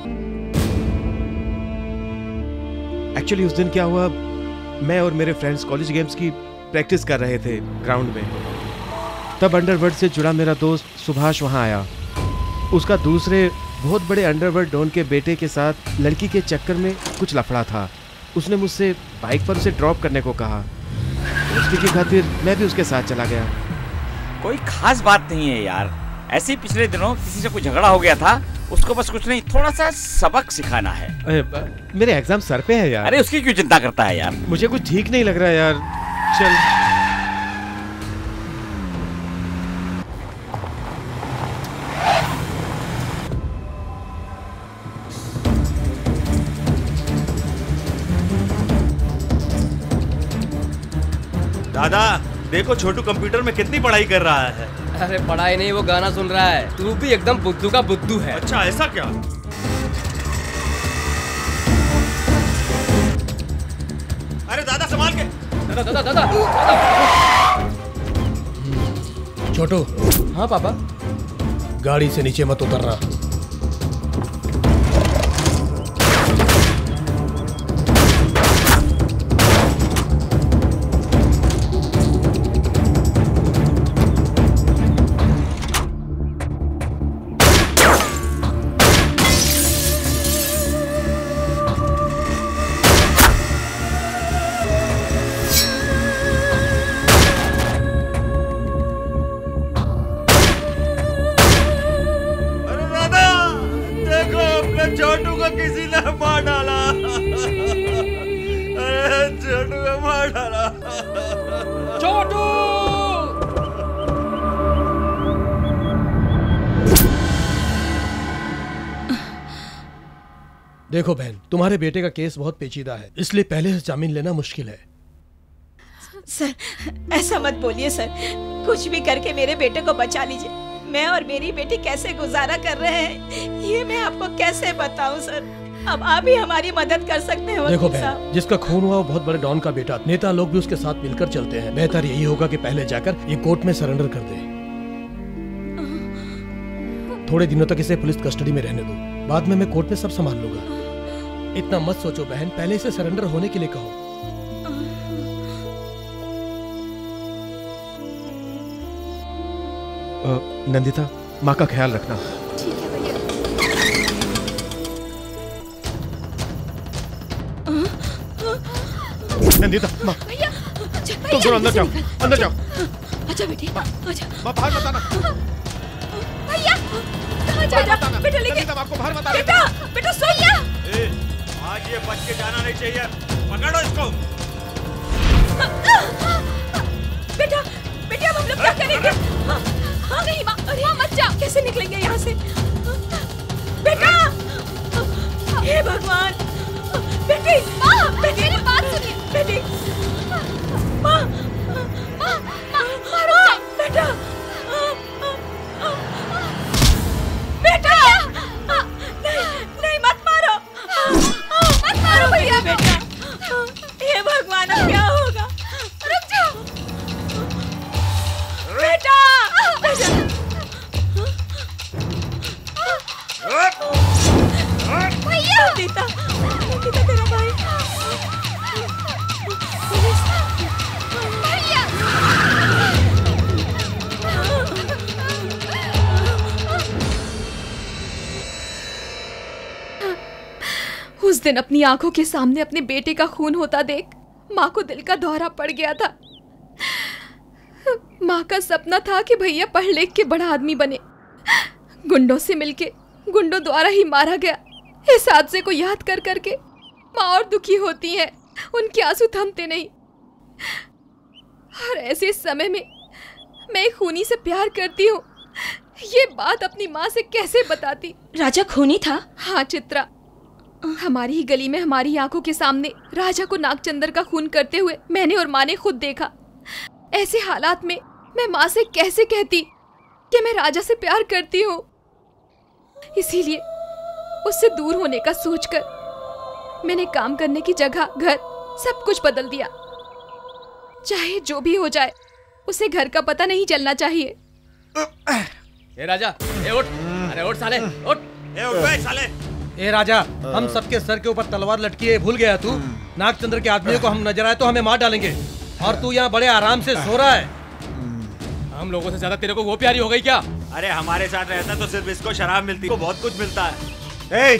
एक्चुअली उस दिन क्या हुआ, मैं और मेरे फ्रेंड्स कॉलेज गेम्स की प्रैक्टिस कर रहे थे ग्राउंड में। तब अंडरवर्ल्ड से जुड़ा मेरा दोस्त सुभाष वहां आया। उसका दूसरे बहुत बड़े अंडरवर्ल्ड डॉन के बेटे के साथ लड़की के चक्कर में कुछ लफड़ा था। उसने मुझसे बाइक पर उसे ड्रॉप करने को कहा। दोस्ती की खातिर मैं भी उसके साथ चला गया। कोई खास बात नहीं है यार, ऐसे ही पिछले दिनों किसी से कोई झगड़ा हो गया था, उसको बस कुछ नहीं, थोड़ा सा सबक सिखाना है। मेरे एग्जाम सर पे है यार। अरे उसकी क्यों चिंता करता है यार? मुझे कुछ ठीक नहीं लग रहा यार। चल। दादा देखो, छोटू कंप्यूटर में कितनी पढ़ाई कर रहा है। अरे पढ़ाई नहीं, वो गाना सुन रहा है। तू भी एकदम बुद्धू का बुद्धू है। अच्छा, ऐसा क्या? अरे दादा संभाल के। दादा दादा दादा, छोटू। हाँ पापा। गाड़ी से नीचे मत उतरना। छोटू को किसी ने मार डाला। अरे छोटू को मार डाला। छोटू! देखो बहन, तुम्हारे बेटे का केस बहुत पेचीदा है, इसलिए पहले से जामीन लेना मुश्किल है। सर, ऐसा मत बोलिए सर, कुछ भी करके मेरे बेटे को बचा लीजिए। मैं और मेरी बेटी कैसे गुजारा कर रहे हैं, ये मैं आपको कैसे बताऊं सर। अब आप ही हमारी मदद कर सकते हैं देखो वकील साहब। बहन, जिसका खून हुआ वो बहुत बड़े डॉन का बेटा, नेता लोग भी उसके साथ मिलकर चलते हैं। बेहतर यही होगा कि पहले जाकर ये कोर्ट में सरेंडर कर दे। थोड़े दिनों तक इसे पुलिस कस्टडी में रहने दो, बाद में मैं कोर्ट में सब संभाल लूंगा। इतना मत सोचो बहन, पहले इसे सरेंडर होने के लिए कहो। नंदिता, माँ का ख्याल रखना। ठीक है भैया। नंदिता, माँ भैया तुम दोनों अंदर जाओ, अंदर जाओ। अच्छा बेटी, अच्छा। माँ बाहर मत आना। भैया कहाँ जा रहा? बेटा लेके आपको बाहर मत आना। बेटा, बेटा सोइया। आज ये बच के जाना नहीं चाहिए, पकड़ो इसको। बेटा, बेटा अब हम लोग क्या करेंगे? हाँ नहीं माँ, अरे मत जाओ। कैसे निकलेंगे यहाँ से? बेटा, हे भगवान, बेटी, माँ, बेटी मेरी बात सुनिए। बेटी, माँ, माँ, माँ रुक जाओ। बेटा, बेटा, नहीं मत मारो, मत मारो भैया। बेटा, हे भगवान अब क्या होगा? रुक जाओ। बेटा, भैया, गीता, गीता तेरा भाई। भैया, उस दिन अपनी आंखों के सामने अपने बेटे का खून होता देख माँ को दिल का दौरा पड़ गया था। माँ का सपना था कि भैया पढ़ लिख के बड़ा आदमी बने। गुंडों से मिलके गुंडों द्वारा ही मारा गया। इस हादसे को याद कर करके माँ और दुखी होती है, उनके आंसू थमते नहीं। और ऐसे समय में मैं खूनी से प्यार करती हूँ, ये बात अपनी माँ से कैसे बताती? राजा खूनी था? हाँ चित्रा, हमारी ही गली में हमारी आंखों के सामने राजा को नागचंद्र का खून करते हुए मैंने और माँ ने खुद देखा। ऐसे हालात में मैं माँ से कैसे कहती कि मैं राजा से प्यार करती हूँ? इसीलिए उससे दूर होने का सोचकर मैंने काम करने की जगह, घर, सब कुछ बदल दिया। चाहे जो भी हो जाए उसे घर का पता नहीं चलना चाहिए। ए राजा, ए उठ, अरे उठ साले, उठ, ए उठ बे साले। ए राजा, हम सबके सर के ऊपर तलवार लटकी है, भूल गया तू? नागचंद्र के आदमियों को हम नजर आए तो हमें मार डालेंगे, और तू यहाँ बड़े आराम से सो रहा है। हम लोगों से ज्यादा तेरे को वो प्यारी हो गई क्या? अरे हमारे साथ रहता तो सिर्फ इसको शराब मिलती, को बहुत कुछ मिलता है। ए,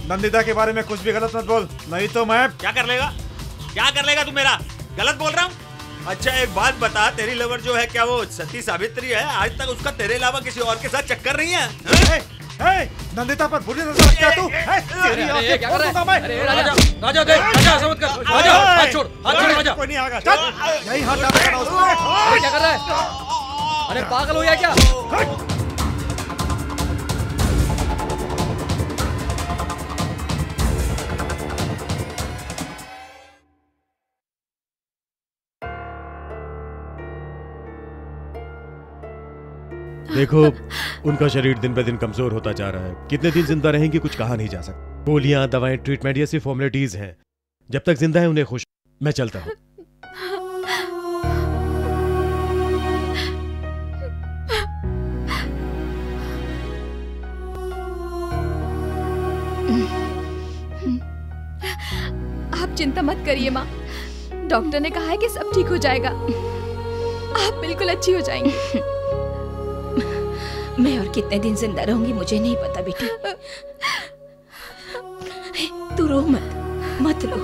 नंदिता के बारे में कुछ भी गलत मत बोल, नहीं तो मैं। क्या कर लेगा? क्या कर लेगा तू मेरा? गलत बोल रहा हूँ? अच्छा एक बात बता, तेरी लवर जो है क्या वो सती सावित्री है? आज तक उसका तेरे अलावा किसी और के साथ चक्कर नहीं है? नंदिता पर बुरी नजर रखता है तू? तेरी आंखें क्या कर रहा है? फोड़ दूंगा मैं। अरे राजा, राजा देख, राजा ऐसा मत कर, राजा हाथ छोड़, राजा। कोई नहीं आएगा, चल यही हाथ डालेगा ना उसको। अरे क्या कर रहा है? अरे पागल हो गया क्या? देखो, उनका शरीर दिन पे दिन कमजोर होता जा रहा है। कितने दिन जिंदा रहेंगे कुछ कहा नहीं जा सकता। गोलियां, दवाएं, ट्रीटमेंट ये सिर्फ फॉर्मेलिटीज हैं। जब तक जिंदा है उन्हें खुश। मैं चलता हूँ। आप चिंता मत करिए माँ, डॉक्टर ने कहा है कि सब ठीक हो जाएगा। आप बिल्कुल अच्छी हो जाएंगी। मैं और कितने दिन जिंदा रहूंगी मुझे नहीं पता बेटी। तू रो मत, मत रो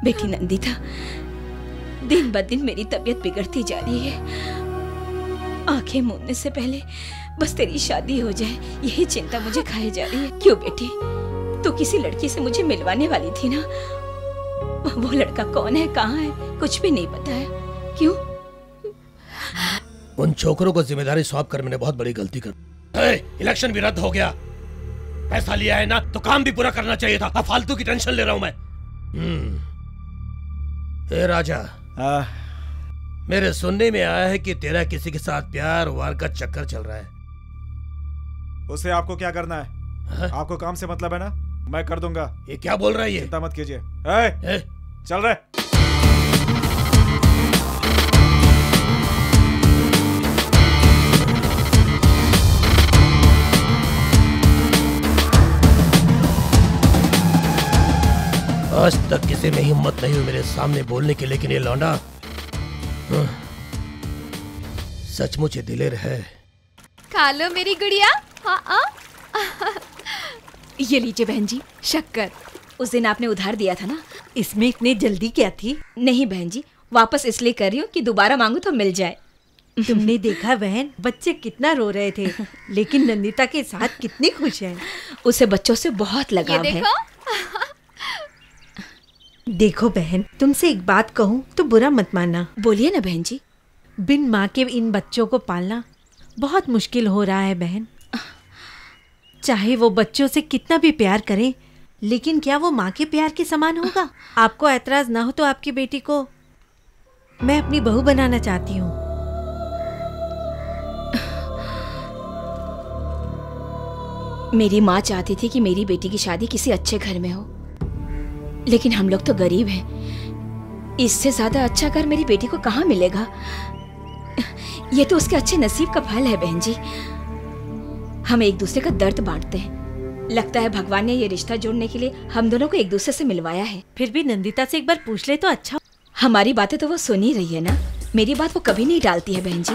बेटी। नंदिता, दिन ब दिन मेरी तबीयत बिगड़ती जा रही है। आंखें मूंदने से पहले बस तेरी शादी हो जाए, यही चिंता मुझे खाए जा रही है। क्यों बेटी, तू किसी लड़की से मुझे मिलवाने वाली थी ना? वो लड़का कौन है, कहाँ है, कुछ भी नहीं पता है। क्यों? उन छोकरों को जिम्मेदारी सौंप कर मैंने बहुत बड़ी गलती कर। इलेक्शन भी रद्द हो गया। पैसा लिया है ना तो काम भी पूरा करना चाहिए था। अब फालतू की टेंशन ले रहा हूं मैं। ए राजा, मेरे सुनने में आया है कि तेरा किसी के साथ प्यार वार का चक्कर चल रहा है। उसे आपको क्या करना है? आपको काम से मतलब है ना? मैं कर दूंगा। ये क्या बोल रहा है ये? चिंता मत कीजिए। चल रहे। आज तक किसी में हिम्मत नहीं हुई मेरे सामने बोलने की, लेकिन ये लौंडा सचमुच दिलेर है। खा लो मेरी गुड़िया। हाँ ये लीजिए बहन जी, शक्कर। उस दिन आपने उधार दिया था ना। इसमें इतनी जल्दी क्या थी? नहीं बहन जी, वापस इसलिए कर रही हूँ कि दोबारा मांगू तो मिल जाए। तुमने देखा बहन, बच्चे कितना रो रहे थे, लेकिन नंदिता के साथ कितनी खुश है। उसे बच्चों से बहुत लगाव है। देखो बहन, तुमसे एक बात कहूँ तो बुरा मत मानना। बोलिए ना बहन जी। बिन माँ के इन बच्चों को पालना बहुत मुश्किल हो रहा है बहन। चाहे वो बच्चों से कितना भी प्यार करें, लेकिन क्या वो माँ के प्यार के समान होगा? आपको ऐतराज ना हो तो आपकी बेटी को मैं अपनी बहू बनाना चाहती हूँ। मेरी माँ चाहती थी कि मेरी बेटी की शादी किसी अच्छे घर में हो, लेकिन हम लोग तो गरीब हैं। इससे ज्यादा अच्छा घर मेरी बेटी को कहाँ मिलेगा? ये तो उसके अच्छे नसीब का फल है बहन जी। हम एक दूसरे का दर्द बांटते हैं। लगता है भगवान ने ये रिश्ता जोड़ने के लिए हम दोनों को एक दूसरे से मिलवाया है। फिर भी नंदिता से एक बार पूछ ले तो अच्छा। हमारी बातें तो वो सुन ही रही है ना। मेरी बात वो कभी नहीं टालती है बहन जी।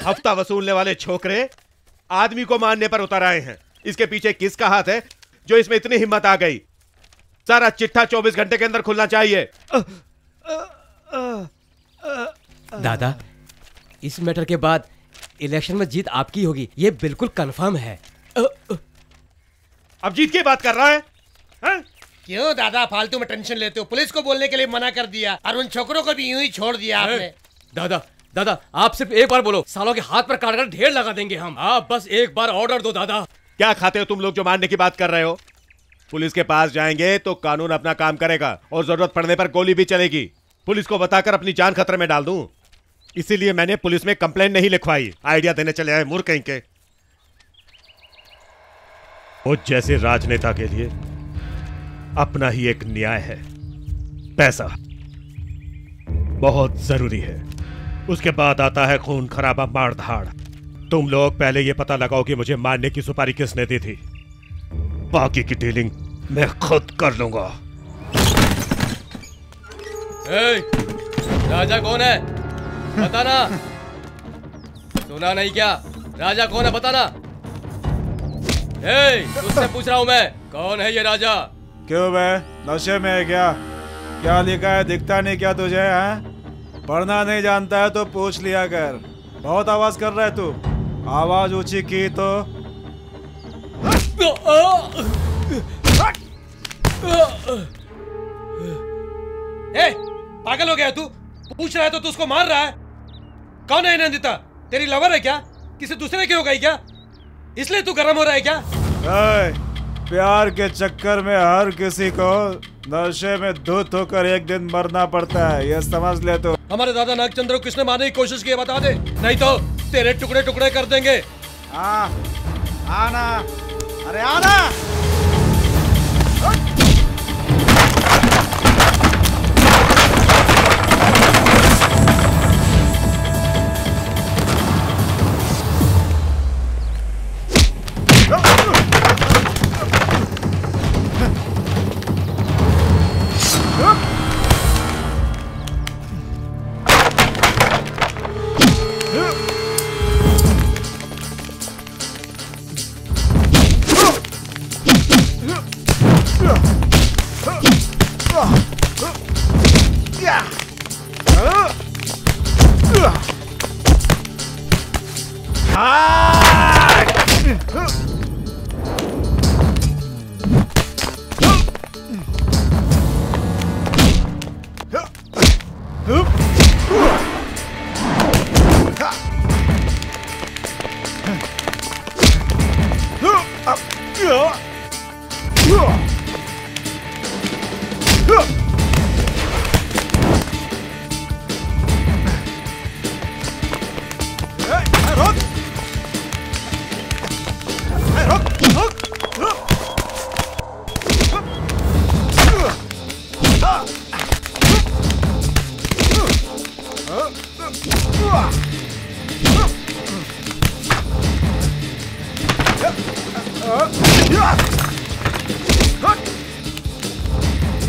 हफ्ता वसूलने वाले छोकरे आदमी को मारने पर उतर आए हैं। इसके पीछे किसका हाथ है जो इसमें इतनी हिम्मत आ गई? सारा चिट्ठा 24 घंटे के अंदर खुलना चाहिए। दादा, इस मैटर के बाद इलेक्शन में जीत आपकी होगी, ये बिल्कुल कंफर्म है। अब जीत की बात कर रहा है? क्यों दादा फालतू में टेंशन लेते हो? पुलिस को बोलने के लिए मना कर दिया और उन छोकरों को भी यूं ही छोड़ दिया आपने। दादा दादा, आप सिर्फ एक बार बोलो, सालों के हाथ पर काटकर ढेर लगा देंगे हम। आप बस एक बार ऑर्डर दो दादा। क्या खाते हो तुम लोग जो मारने की बात कर रहे हो? पुलिस के पास जाएंगे तो कानून अपना काम करेगा और जरूरत पड़ने पर गोली भी चलेगी। पुलिस को बताकर अपनी जान खतरे में डाल दूं, इसीलिए मैंने पुलिस में कंप्लेंट नहीं लिखवाई। आइडिया देने चले आए मूर्ख कहीं के। वो जैसे राजनेता के लिए अपना ही एक न्याय है। पैसा बहुत जरूरी है, उसके बाद आता है खून खराबा मार धाड़। तुम लोग पहले ये पता लगाओ कि मुझे मारने की सुपारी किसने दी थी, बाकी की डीलिंग मैं खुद कर लूंगा। राजा कौन है बताना। सुना नहीं क्या? राजा कौन है बताना। तुझसे पूछ रहा हूं मैं, कौन है ये राजा? क्यों बे, नशे में है क्या? क्या लिखा है दिखता नहीं क्या तुझे? है पढ़ना नहीं जानता है तो पूछ लिया कर। बहुत आवाज कर रहा है तू, आवाज ऊंची की तो पागल हो गया तू? पूछ रहा है तो तू उसको मार रहा है। कौन है नंदिता? तेरी लवर है क्या? किसी दूसरे की हो गई क्या? इसलिए तू गर्म हो रहा है क्या? प्यार के चक्कर में हर किसी को नशे में धुत होकर एक दिन मरना पड़ता है, ये समझ ले तो। हमारे दादा नागचंद्र को किसने मारने की कोशिश की बता दे, नहीं तो तेरे टुकड़े टुकड़े कर देंगे। आना, अरे आना।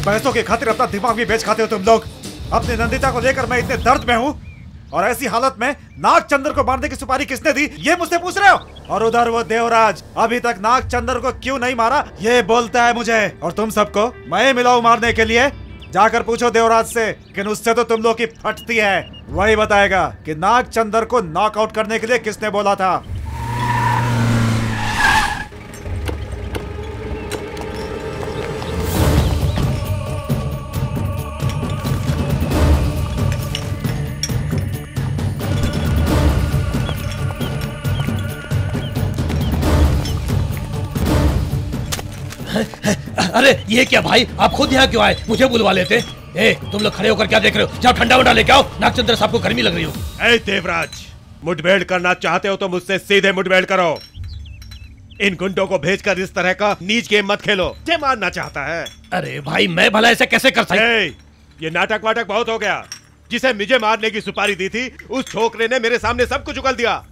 पैसों की खातिर अपना दिमाग भी बेच खाते हो तुम लोग। अपनी नंदिता को लेकर मैं इतने दर्द में हूँ और ऐसी हालत में नागचंद्र को मारने की सुपारी किसने दी ये मुझसे पूछ रहे हो? और उधर वो देवराज अभी तक नागचंद्र को क्यों नहीं मारा ये बोलता है मुझे। और तुम सबको मैं मिला हूँ मारने के लिए। जाकर पूछो देवराज से, लेकिन उससे तो तुम लोग की फटती है। वही बताएगा कि नागचंद्र को नॉकआउट करने के लिए किसने बोला था। अरे ये क्या भाई, आप खुद यहाँ क्यों आए? मुझे बुलवा लेते। ए, तुम लोग खड़े होकर क्या देख रहे हो? जाओ ठंडा वंडा लेके आओ। नागचंद्र साहब को गर्मी लग रही हो। ए देवराज, मुठभेड़ करना चाहते हो तो मुझसे सीधे मुठभेड़ करो। इन गुंडों को भेजकर इस तरह का नीच गेम मत खेलो। ये मारना चाहता है। अरे भाई, मैं भला ऐसे कैसे कर सकता? ये नाटक वाटक बहुत हो गया। जिसे मुझे मारने की सुपारी दी थी उस छोकरे ने मेरे सामने सब कुछ उगल दिया।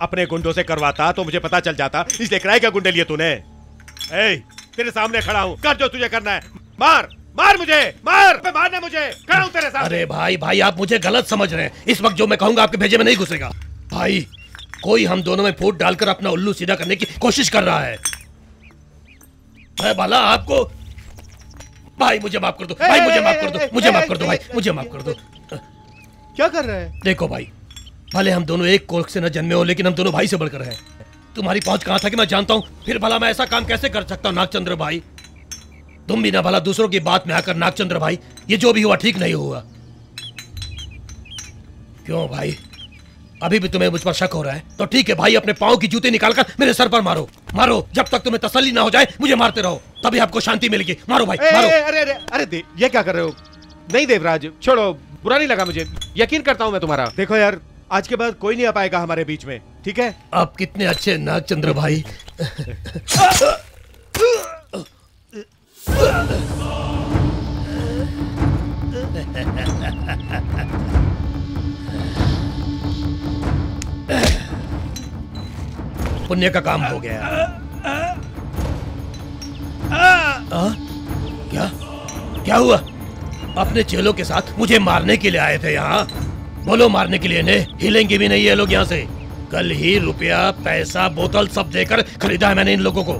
अपने गुंडों से करवाता तो मुझे पता चल जाता, इसलिए किराए का गुंडे लिए तूने। तेरे सामने खड़ा हूँ, कर जो तुझे करना है। मार मार मुझे, मार मारना मुझे, खड़ा हूँ तेरे सामने। अरे भाई आप मुझे गलत समझ रहे हैं। इस वक्त जो मैं कहूंगा आपके भेजे में नहीं घुसेगा। भाई, कोई हम दोनों में फूट डालकर अपना उल्लू सीधा करने की कोशिश कर रहा है। मैं भला आपको, भाई मुझे माफ कर दो, भाई मुझे माफ कर दो, मुझे माफ कर दो, भाई मुझे माफ कर दो। क्या कर रहे हैं? देखो भाई, भले हम दोनों एक कोख से न जन्मे हो, लेकिन हम दोनों भाई से बढ़कर हैं। तुम्हारी पहुंच कहां था कि मैं जानता हूं, फिर भला मैं ऐसा काम कैसे कर सकता हूं नागचंद्र भाई? तुम भी ना भला दूसरों की बात में आकर नागचंद्र भाई, ये जो भी हुआ ठीक नहीं हुआ। क्यों भाई, अभी भी तुम्हें मुझ पर शक हो रहा है? तो ठीक है भाई, अपने पांव की जूते निकालकर मेरे सर पर मारो। मारो, जब तक तुम्हें तसल्ली ना हो जाए मुझे मारते रहो, तभी आपको शांति मिलेगी। मारो भाई, मारो। अरे ये क्या कर रहे हो? नहीं देवराज, छोड़ो, बुरा नहीं लगा मुझे। यकीन करता हूँ मैं तुम्हारा। देखो यार, आज के बाद कोई नहीं आ पाएगा हमारे बीच में, ठीक है? आप कितने अच्छे नागचंद्र भाई। पुण्य का काम हो गया। क्या क्या हुआ? अपने चेलों के साथ मुझे मारने के लिए आए थे यहाँ? बोलो, मारने के लिए नहीं, हिलेंगे भी नहीं ये लोग यहाँ से। कल ही रुपया, पैसा, बोतल सब देकर खरीदा है मैंने इन लोगों को।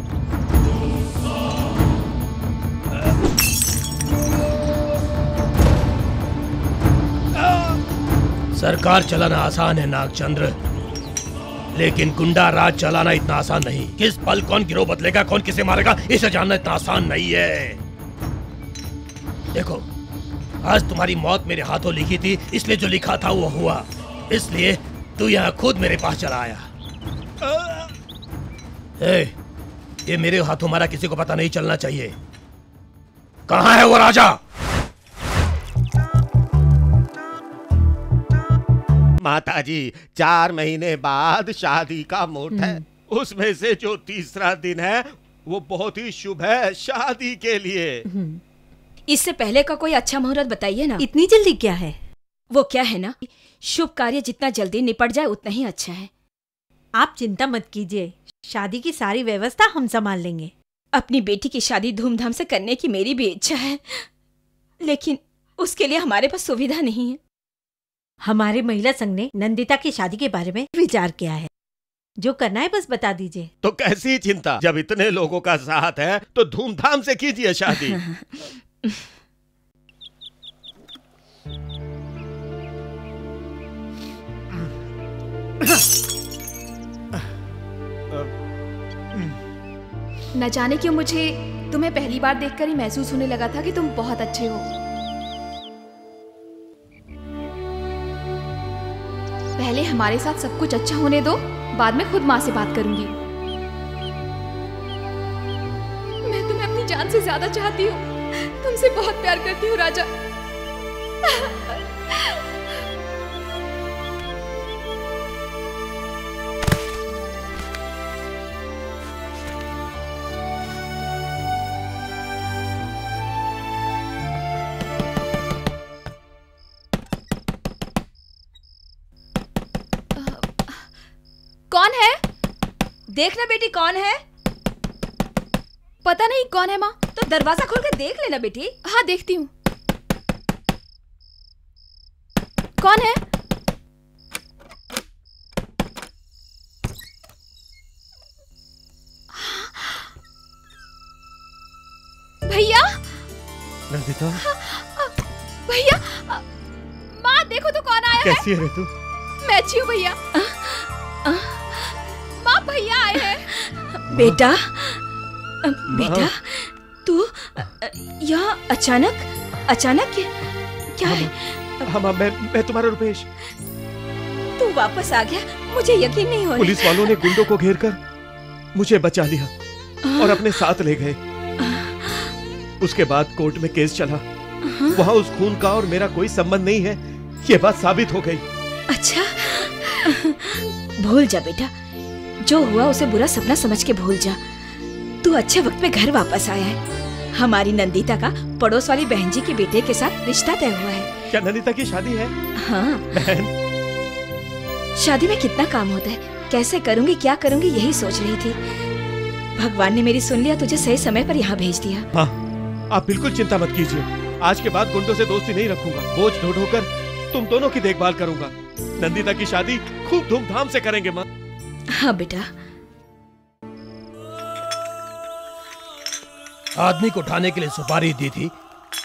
सरकार चलाना आसान है नागचंद्र, लेकिन गुंडा राज चलाना इतना आसान नहीं। किस पल कौन गिरोह बदलेगा, कौन किसे मारेगा, इसे जानना इतना आसान नहीं है। देखो, आज तुम्हारी मौत मेरे हाथों लिखी थी, इसलिए जो लिखा था वो हुआ। इसलिए तू यहाँ खुद मेरे पास चला आया। ये मेरे हाथों मारा किसी को पता नहीं चलना चाहिए। कहाँ है वो राजा? माताजी, 4 महीने बाद शादी का मुहूर्त है। उसमें से जो तीसरा दिन है वो बहुत ही शुभ है शादी के लिए। इससे पहले का कोई अच्छा मुहूर्त बताइए ना। इतनी जल्दी क्या है? वो क्या है ना, शुभ कार्य जितना जल्दी निपट जाए उतना ही अच्छा है। आप चिंता मत कीजिए, शादी की सारी व्यवस्था हम संभाल लेंगे। अपनी बेटी की शादी धूमधाम से करने की मेरी भी इच्छा है, लेकिन उसके लिए हमारे पास सुविधा नहीं है। हमारे महिला संघ ने नंदिता की शादी के बारे में विचार किया है। जो करना है बस बता दीजिए। तो कैसी चिंता, जब इतने लोगों का साथ है तो धूमधाम से कीजिए शादी। न जाने क्यों मुझे तुम्हें पहली बार देखकर ही महसूस होने लगा था कि तुम बहुत अच्छे हो। पहले हमारे साथ सब कुछ अच्छा होने दो, बाद में खुद माँ से बात करूंगी। मैं तुम्हें अपनी जान से ज्यादा चाहती हूँ, तुमसे बहुत प्यार करती हूँ राजा। कौन है? देखना बेटी कौन है। पता नहीं कौन है माँ। तो दरवाजा खोल के देख लेना बेटी। हाँ देखती हूँ। कौन है? भैया। नंदिता। भैया, माँ देखो तो कौन आया है। कैसी है रे तू? मैं अच्छी हूँ भैया। माँ भैया आए हैं। बेटा, बेटा तू यहाँ अचानक क्या है? हाँ माँ, मैं तुम्हारा रुपेश। तू वापस आ गया, मुझे यकीन नहीं हो रहा। पुलिस वालों ने गुंडों को घेरकर मुझे बचा लिया और अपने साथ ले गए। उसके बाद कोर्ट में केस चला। वहाँ उस खून का और मेरा कोई संबंध नहीं है, ये बात साबित हो गई। अच्छा, भूल जा बेटा, जो हुआ उसे बुरा सपना समझ के भूल जा। तू अच्छे वक्त पे घर वापस आया है। हमारी नंदिता का पड़ोस वाली बहन जी के बेटे के साथ रिश्ता तय हुआ है। क्या नंदिता की शादी है? हाँ बहन। शादी में कितना काम होता है, कैसे करूंगी क्या करूंगी यही सोच रही थी। भगवान ने मेरी सुन लिया, तुझे सही समय पर यहाँ भेज दिया। हाँ, आप बिल्कुल चिंता मत कीजिए। आज के बाद गुंडों से दोस्ती नहीं रखूंगा। बोझ ढो ढो कर तुम दोनों की देखभाल करूंगा। नंदिता की शादी खूब धूमधाम से करेंगे माँ। हाँ बेटा। आदमी को उठाने के लिए सुपारी दी थी,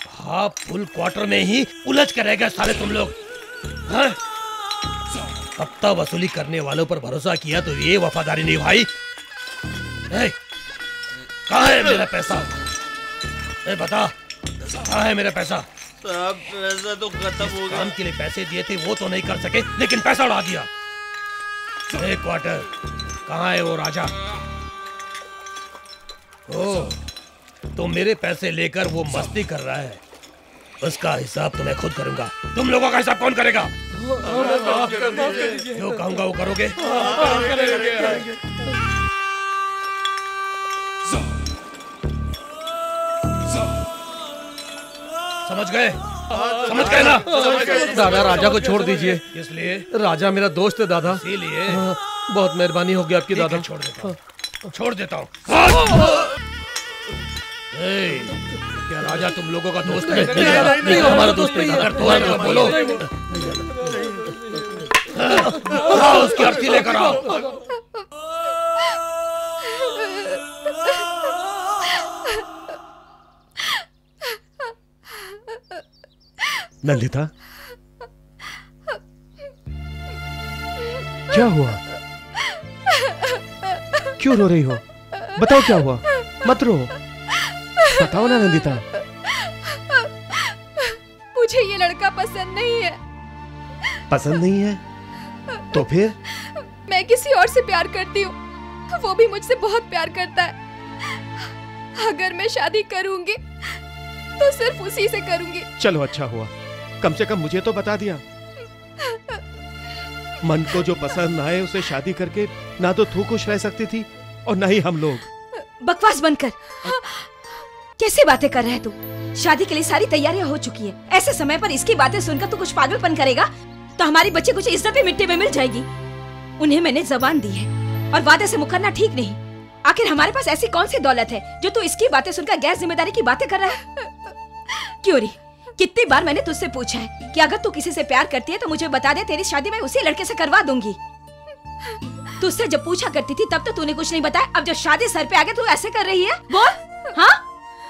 हाफ फुल क्वार्टर में ही उलझ कर रह गए सारे तुम लोग। हाँ? हफ्ता वसूली करने वालों पर भरोसा किया तो ये वफादारी नहीं भाई। कहाँ है मेरा पैसा? बता, कहाँ है मेरा पैसा? साहब पैसा तो खत्म हो गया। काम के लिए पैसे दिए थे वो तो नहीं कर सके, लेकिन पैसा उड़ा दिया। एक क्वार्टर कहाँ है वो राजा? ओ, तो मेरे पैसे लेकर वो मस्ती कर रहा है, उसका हिसाब तो मैं खुद करूंगा। तुम लोगों का हिसाब कौन करेगा? जो कहूंगा वो करोगे? समझ गए? समझ गए ना? दादा, राजा को छोड़ दीजिए। इसलिए राजा मेरा दोस्त है दादा। इसीलिए बहुत मेहरबानी होगी आपकी दादा। छोड़ देता हूँ। क्या राजा तुम लोगों का दोस्त है? नहीं, हमारा दोस्त है। अगर तो है तो बोलो। उसकी अर्थी लेकर आओ। नंदिता, क्या हुआ? क्यों रो रही हो? बताओ क्या हुआ? मत रो, बताओ ना नंदिता। मुझे ये लड़का पसंद नहीं है। पसंद नहीं है? तो फिर? मैं किसी और से प्यार करती हूँ, वो भी मुझसे बहुत प्यार करता है। अगर मैं शादी करूंगी तो सिर्फ उसी से करूंगी। चलो अच्छा हुआ, कम से कम मुझे तो बता दिया। मन को जो पसंद आए उसे शादी करके ना तो तू खुश रह सकती थी और ना ही हम लोग। बकवास बंद कर। कैसे बातें कर रहा है तू? शादी के लिए सारी तैयारियां हो चुकी है। ऐसे समय पर इसकी बातें सुनकर तू कुछ पागलपन करेगा तो हमारी बच्चे कुछ इज्जत भी मिट्टी में मिल जाएगी। उन्हें मैंने जबान दी है और वादे से मुकरना ठीक नहीं। आखिर हमारे पास ऐसी कौन सी दौलत है जो तू इसकी बातें सुनकर गैर जिम्मेदारी की बातें कर रहा है? क्यों री, कितनी बार मैंने तुझसे पूछा है कि अगर तू किसी से प्यार करती है तो मुझे बता दे, तेरी शादी मैं उसी लड़के से करवा दूंगी। तुझसे जब पूछा करती थी तब तो तूने कुछ नहीं बताया, अब जो शादी सर पे आ गया तू ऐसे कर रही है? बोल। हाँ,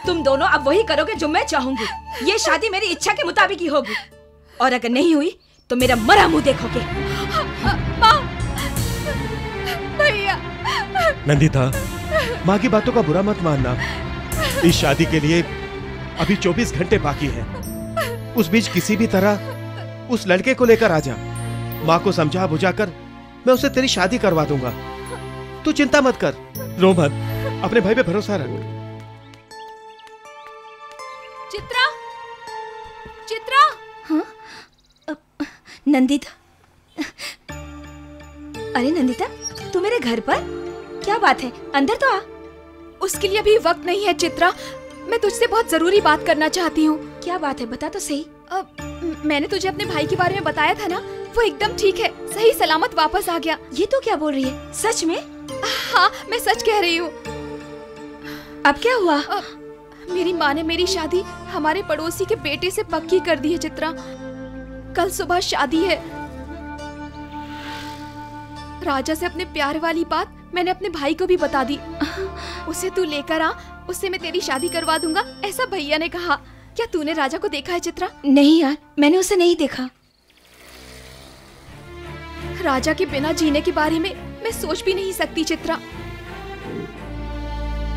तुम दोनों अब वही करोगे जो मैं चाहूंगी। ये शादी मेरी इच्छा के मुताबिक ही होगी, और अगर नहीं हुई तो मेरा मरा मुंह देखोगे। भैया। नंदिता, माँ की बातों का बुरा मत मानना। इस शादी के लिए अभी 24 घंटे बाकी है। उस बीच किसी भी तरह उस लड़के को लेकर आ जा। माँ को समझा बुझा कर मैं उसे तेरी शादी करवा दूंगा। तू चिंता मत कर, रो मत, अपने भाई पे भरोसा रख। चित्रा, चित्रा। हाँ? नंदिता। अरे नंदिता, तू मेरे घर पर? क्या बात है, अंदर तो आ। उसके लिए अभी वक्त नहीं है चित्रा, मैं तुझसे बहुत जरूरी बात करना चाहती हूँ। क्या बात है, बता तो सही। मैंने तुझे अपने भाई के बारे में बताया था ना, वो एकदम ठीक है, सही सलामत वापस आ गया। ये तो क्या बोल रही है, सच में? हाँ, मैं सच कह रही हूँ। अब क्या हुआ? मेरी माँ ने मेरी शादी हमारे पड़ोसी के बेटे से पक्की कर दी है चित्रा। कल सुबह शादी है। राजा से अपने प्यार वाली बात मैंने अपने भाई को भी बता दी। उसे तू लेकर आ, उससे मैं तेरी शादी करवा दूंगा, ऐसा भैया ने कहा। क्या तूने राजा को देखा है चित्रा? नहीं यार, मैंने उसे नहीं देखा। राजा के बिना जीने के बारे में मैं सोच भी नहीं सकती चित्रा।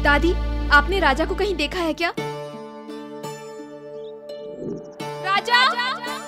दादी, आपने राजा को कहीं देखा है क्या? राजा, राजा, राजा।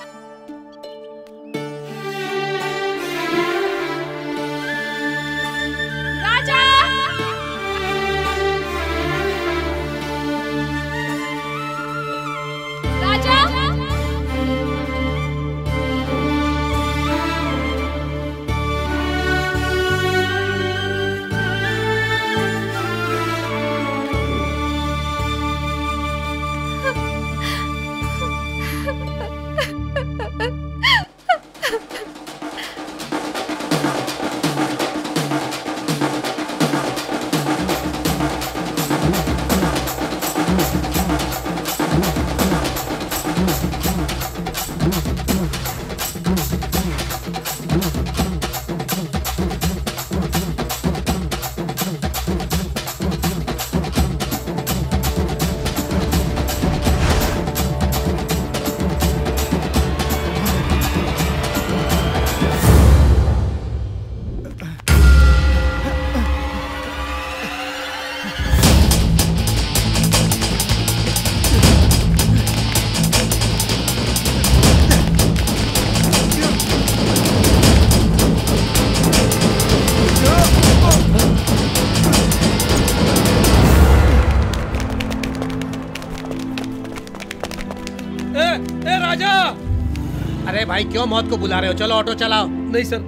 अरे भाई, क्यों मौत को बुला रहे हो? चलो ऑटो चलाओ। नहीं सर,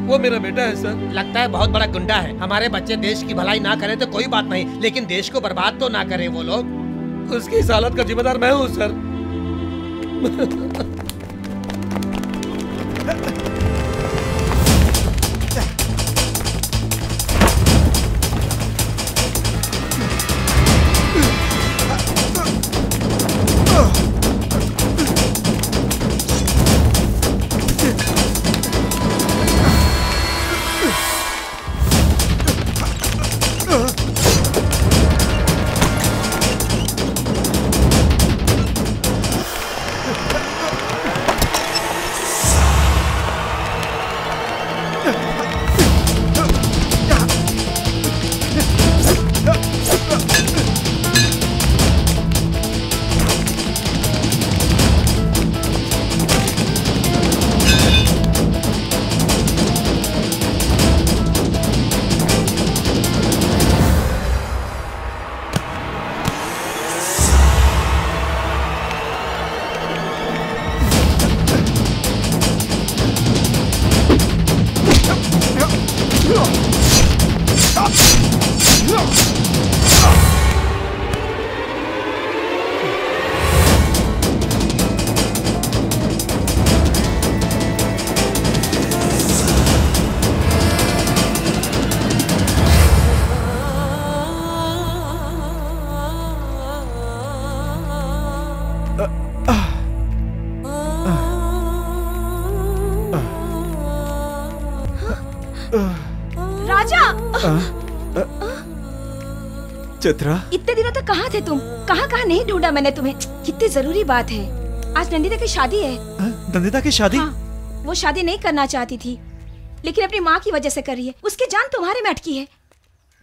वो मेरा बेटा है सर। लगता है बहुत बड़ा गुंडा है। हमारे बच्चे देश की भलाई ना करें तो कोई बात नहीं, लेकिन देश को बर्बाद तो ना करें वो लोग। उसकी इस हालत का जिम्मेदार मैं हूँ सर। चित्रा, इतने दिनों तक कहाँ थे तुम? कहाँ कहाँ नहीं ढूंढा मैंने तुम्हें। कितनी जरूरी बात है, आज नंदिता की शादी है। नंदिता की शादी? हाँ, वो शादी नहीं करना चाहती थी, लेकिन अपनी माँ की वजह से कर रही है। उसकी जान तुम्हारे में अटकी है।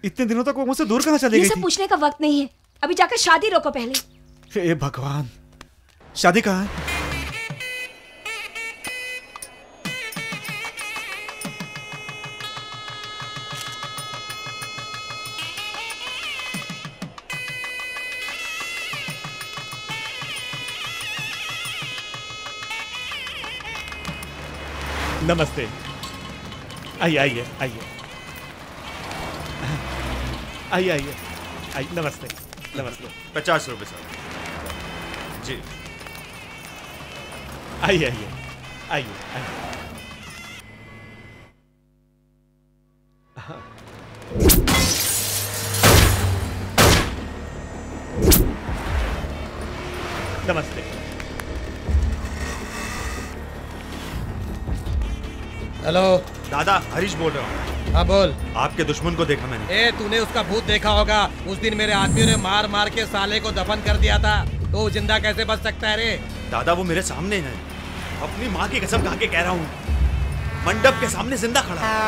इतने दिनों तक वो मुझसे दूर कहाँ चली गई ये सब थी? पूछने का वक्त नहीं है, अभी जाकर शादी रोको पहले। हे भगवान, शादी कहाँ है? नमस्ते। आइए आइए आइए आइए आइए आइए। नमस्ते नमस्ते। 50 रुपए सर जी। आइए आइए आइए आइए। नमस्ते। हेलो दादा, हरीश बोल रहा हूँ। हाँ बोल। आपके दुश्मन को देखा मैंने। तूने उसका भूत देखा होगा। उस दिन मेरे आदमियों ने मार मार के साले को दफन कर दिया था, तो जिंदा कैसे बच सकता है रे? दादा वो मेरे सामने है, अपनी माँ की कसम खा के कह रहा हूँ, मंडप के सामने जिंदा खड़ा है।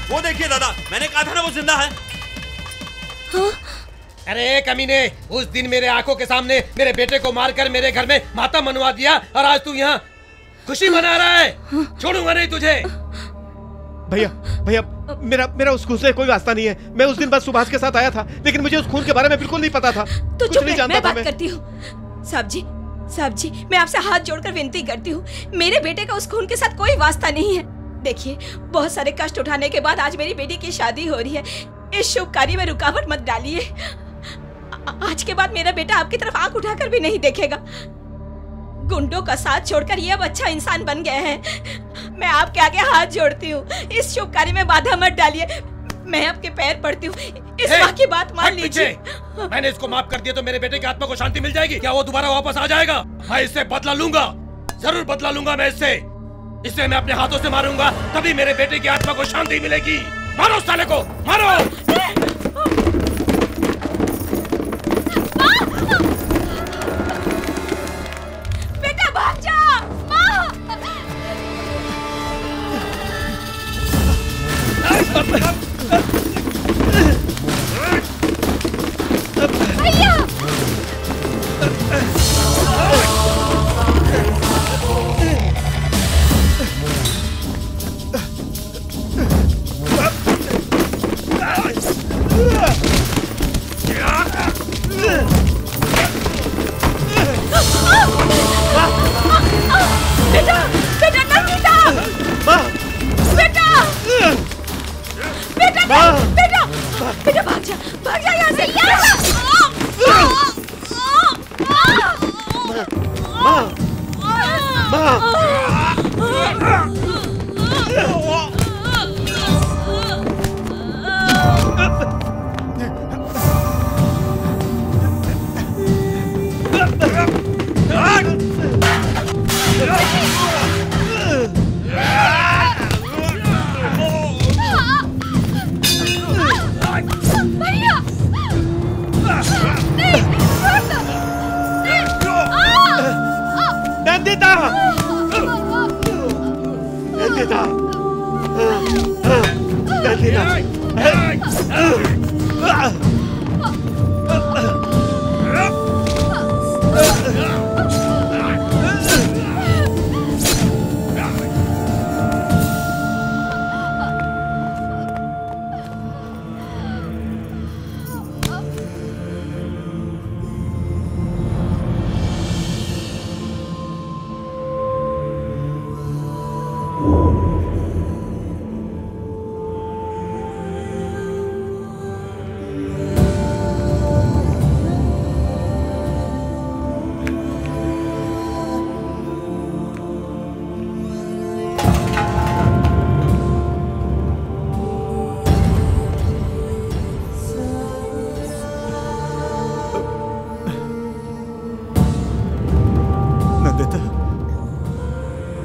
वो देखिए दादा, मैंने कहा था ना वो जिंदा है। हाँ? अरे कमीने, उस दिन मेरे आंखों के सामने मेरे बेटे को मारकर मेरे घर में मातम मनवा दिया, और आज तू यहाँ खुशी मना रहा है। छोड़ूंगा नहीं तुझे। भैया भैया, मेरा उस खून से कोई वास्ता नहीं है। मैं उस दिन बस सुभाष के साथ आया था, लेकिन मुझे उस खून के बारे में बिल्कुल नहीं पता था। तो कुछ नहीं जानता था मैं बात करती हूँ। साहब जी, मैं आपसे हाथ जोड़कर विनती करती हूँ, मेरे बेटे का उस खून के साथ कोई वास्ता नहीं है। देखिए, बहुत सारे कष्ट उठाने के बाद आज मेरी बेटी की शादी हो रही है। इस शुभ कार्य में रुकावट मत डालिए। आज के बाद मेरा बेटा आपकी तरफ आंख उठाकर भी नहीं देखेगा। गुंडों का साथ छोड़कर ये अब अच्छा इंसान बन गया है। मैं आपके आगे हाथ जोड़ती हूँ, इस शुभ कार्य में बाधा मत डालिए। मैं आपके पैर पड़ती हूँ, इस माँ की बात मान लीजिए। मैंने इसको माफ कर दिया तो मेरे बेटे की आत्मा को शांति मिल जाएगी। क्या वो दोबारा वापस आ जाएगा? मैं इससे बदला लूंगा, जरूर बदला लूंगा मैं इससे। इसे मैं अपने हाथों से मारूंगा, तभी मेरे बेटे की आत्मा को शांति मिलेगी। मारो साले को, मारो। बेटा भाग जा। भैया बेटा भाग जा यहाँ से।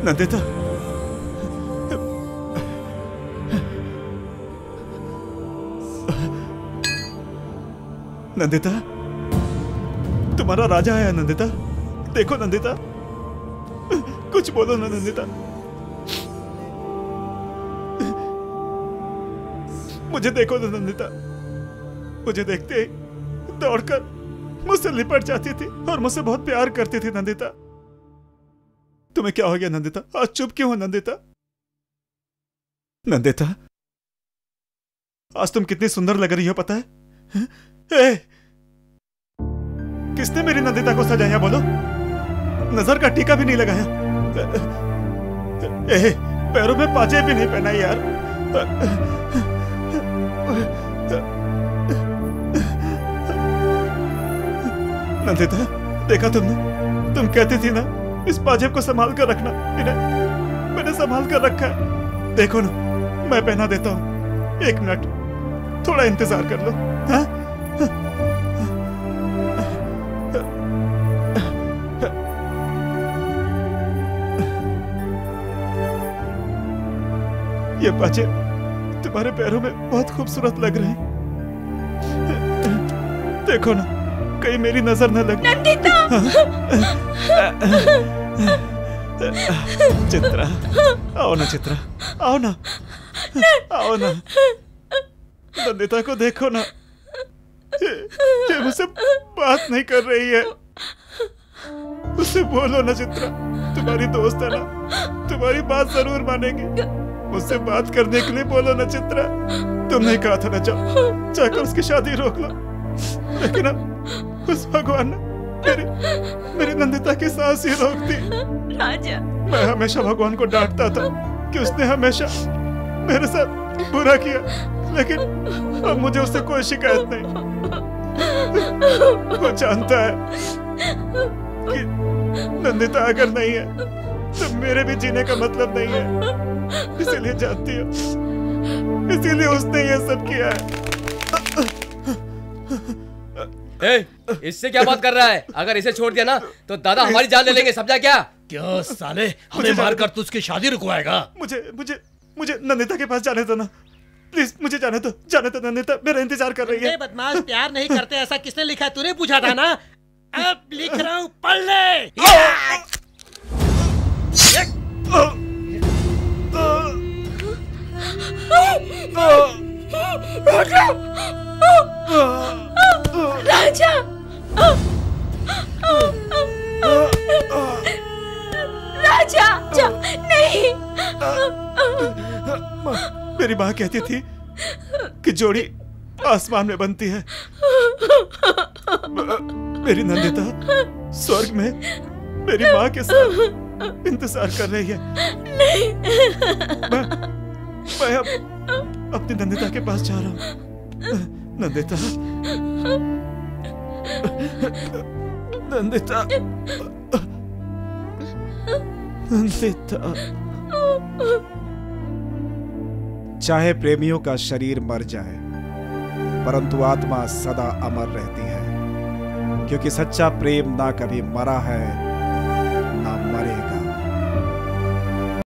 नंदिता, नंदिता, तुम्हारा राजा आया नंदिता। देखो नंदिता, कुछ बोलो ना नंदिता। मुझे देखो ना नंदिता। मुझे देखते ही दौड़कर मुझसे लिपट जाती थी और मुझसे बहुत प्यार करती थी नंदिता। तुम्हें क्या हो गया नंदिता? आज चुप क्यों हो नंदिता? नंदिता, आज तुम कितनी सुंदर लग रही हो पता है? ए, किसने मेरी नंदिता को सजाया बोलो? नजर का टीका भी नहीं लगाया। ए, पैरों में पाजे भी नहीं पहनाई यार। नंदिता, देखा तुमने? तुम कहती थी ना इस पाजेब को संभाल कर रखना। मैंने संभाल कर रखा है। देखो ना, मैं पहना देता हूँ। 1 मिनट, थोड़ा इंतजार कर लो। हाँ? ये पाजेब तुम्हारे पैरों में बहुत खूबसूरत लग रहे हैं। देखो ना, कहीं मेरी नजर न लगे। नंदिता! चित्रा, आओ ना चित्रा, आओ ना, आओ ना। नंदिता को देखो ना, ये मुझसे बात नहीं कर रही है। उससे बोलो ना चित्रा, तुम्हारी दोस्त है ना, तुम्हारी बात जरूर मानेगी। मुझसे बात करने के लिए बोलो ना चित्रा। तुम नहीं कहा था ना जाकर उसकी शादी रोक लो, लेकिन अब उस भगवान ने मेरी नंदिता की सांस ही रोक दी। राजा, मैं हमेशा भगवान को डांटता था कि उसने हमेशा मेरे साथ बुरा किया, लेकिन अब मुझे उससे कोई शिकायत नहीं। वो जानता है कि नंदिता अगर नहीं है तो मेरे भी जीने का मतलब नहीं है। इसीलिए जानती हो, इसीलिए उसने ये सब किया है। इससे क्या बात कर रहा है? अगर इसे छोड़ दिया ना तो दादा हमारी जान ले लेंगे, समझा क्या? क्यों साले, हमें मारकर तू उसकी शादी रुकवाएगा? मुझे नंदिता के पास जाने दो ना, प्लीज। मुझे जाने दो नंदिता मेरा इंतजार कर रही है। बदमाश, प्यार नहीं करते ऐसा किसने लिखा है? तूने पूछा था ना। अब लिख रहा हूँ, पढ़ ले। राजा, राजा, नहीं। मेरी माँ कहती थी कि जोड़ी आसमान में बनती है। मेरी नंदिता स्वर्ग में मेरी माँ के साथ इंतजार कर रही है। नहीं। मैं अब अपनी नंदिता के पास जा रहा हूँ। नंदिता, नंदिता, नंदिता। चाहे प्रेमियों का शरीर मर जाए, परंतु आत्मा सदा अमर रहती है, क्योंकि सच्चा प्रेम ना कभी मरा है ना मरेगा।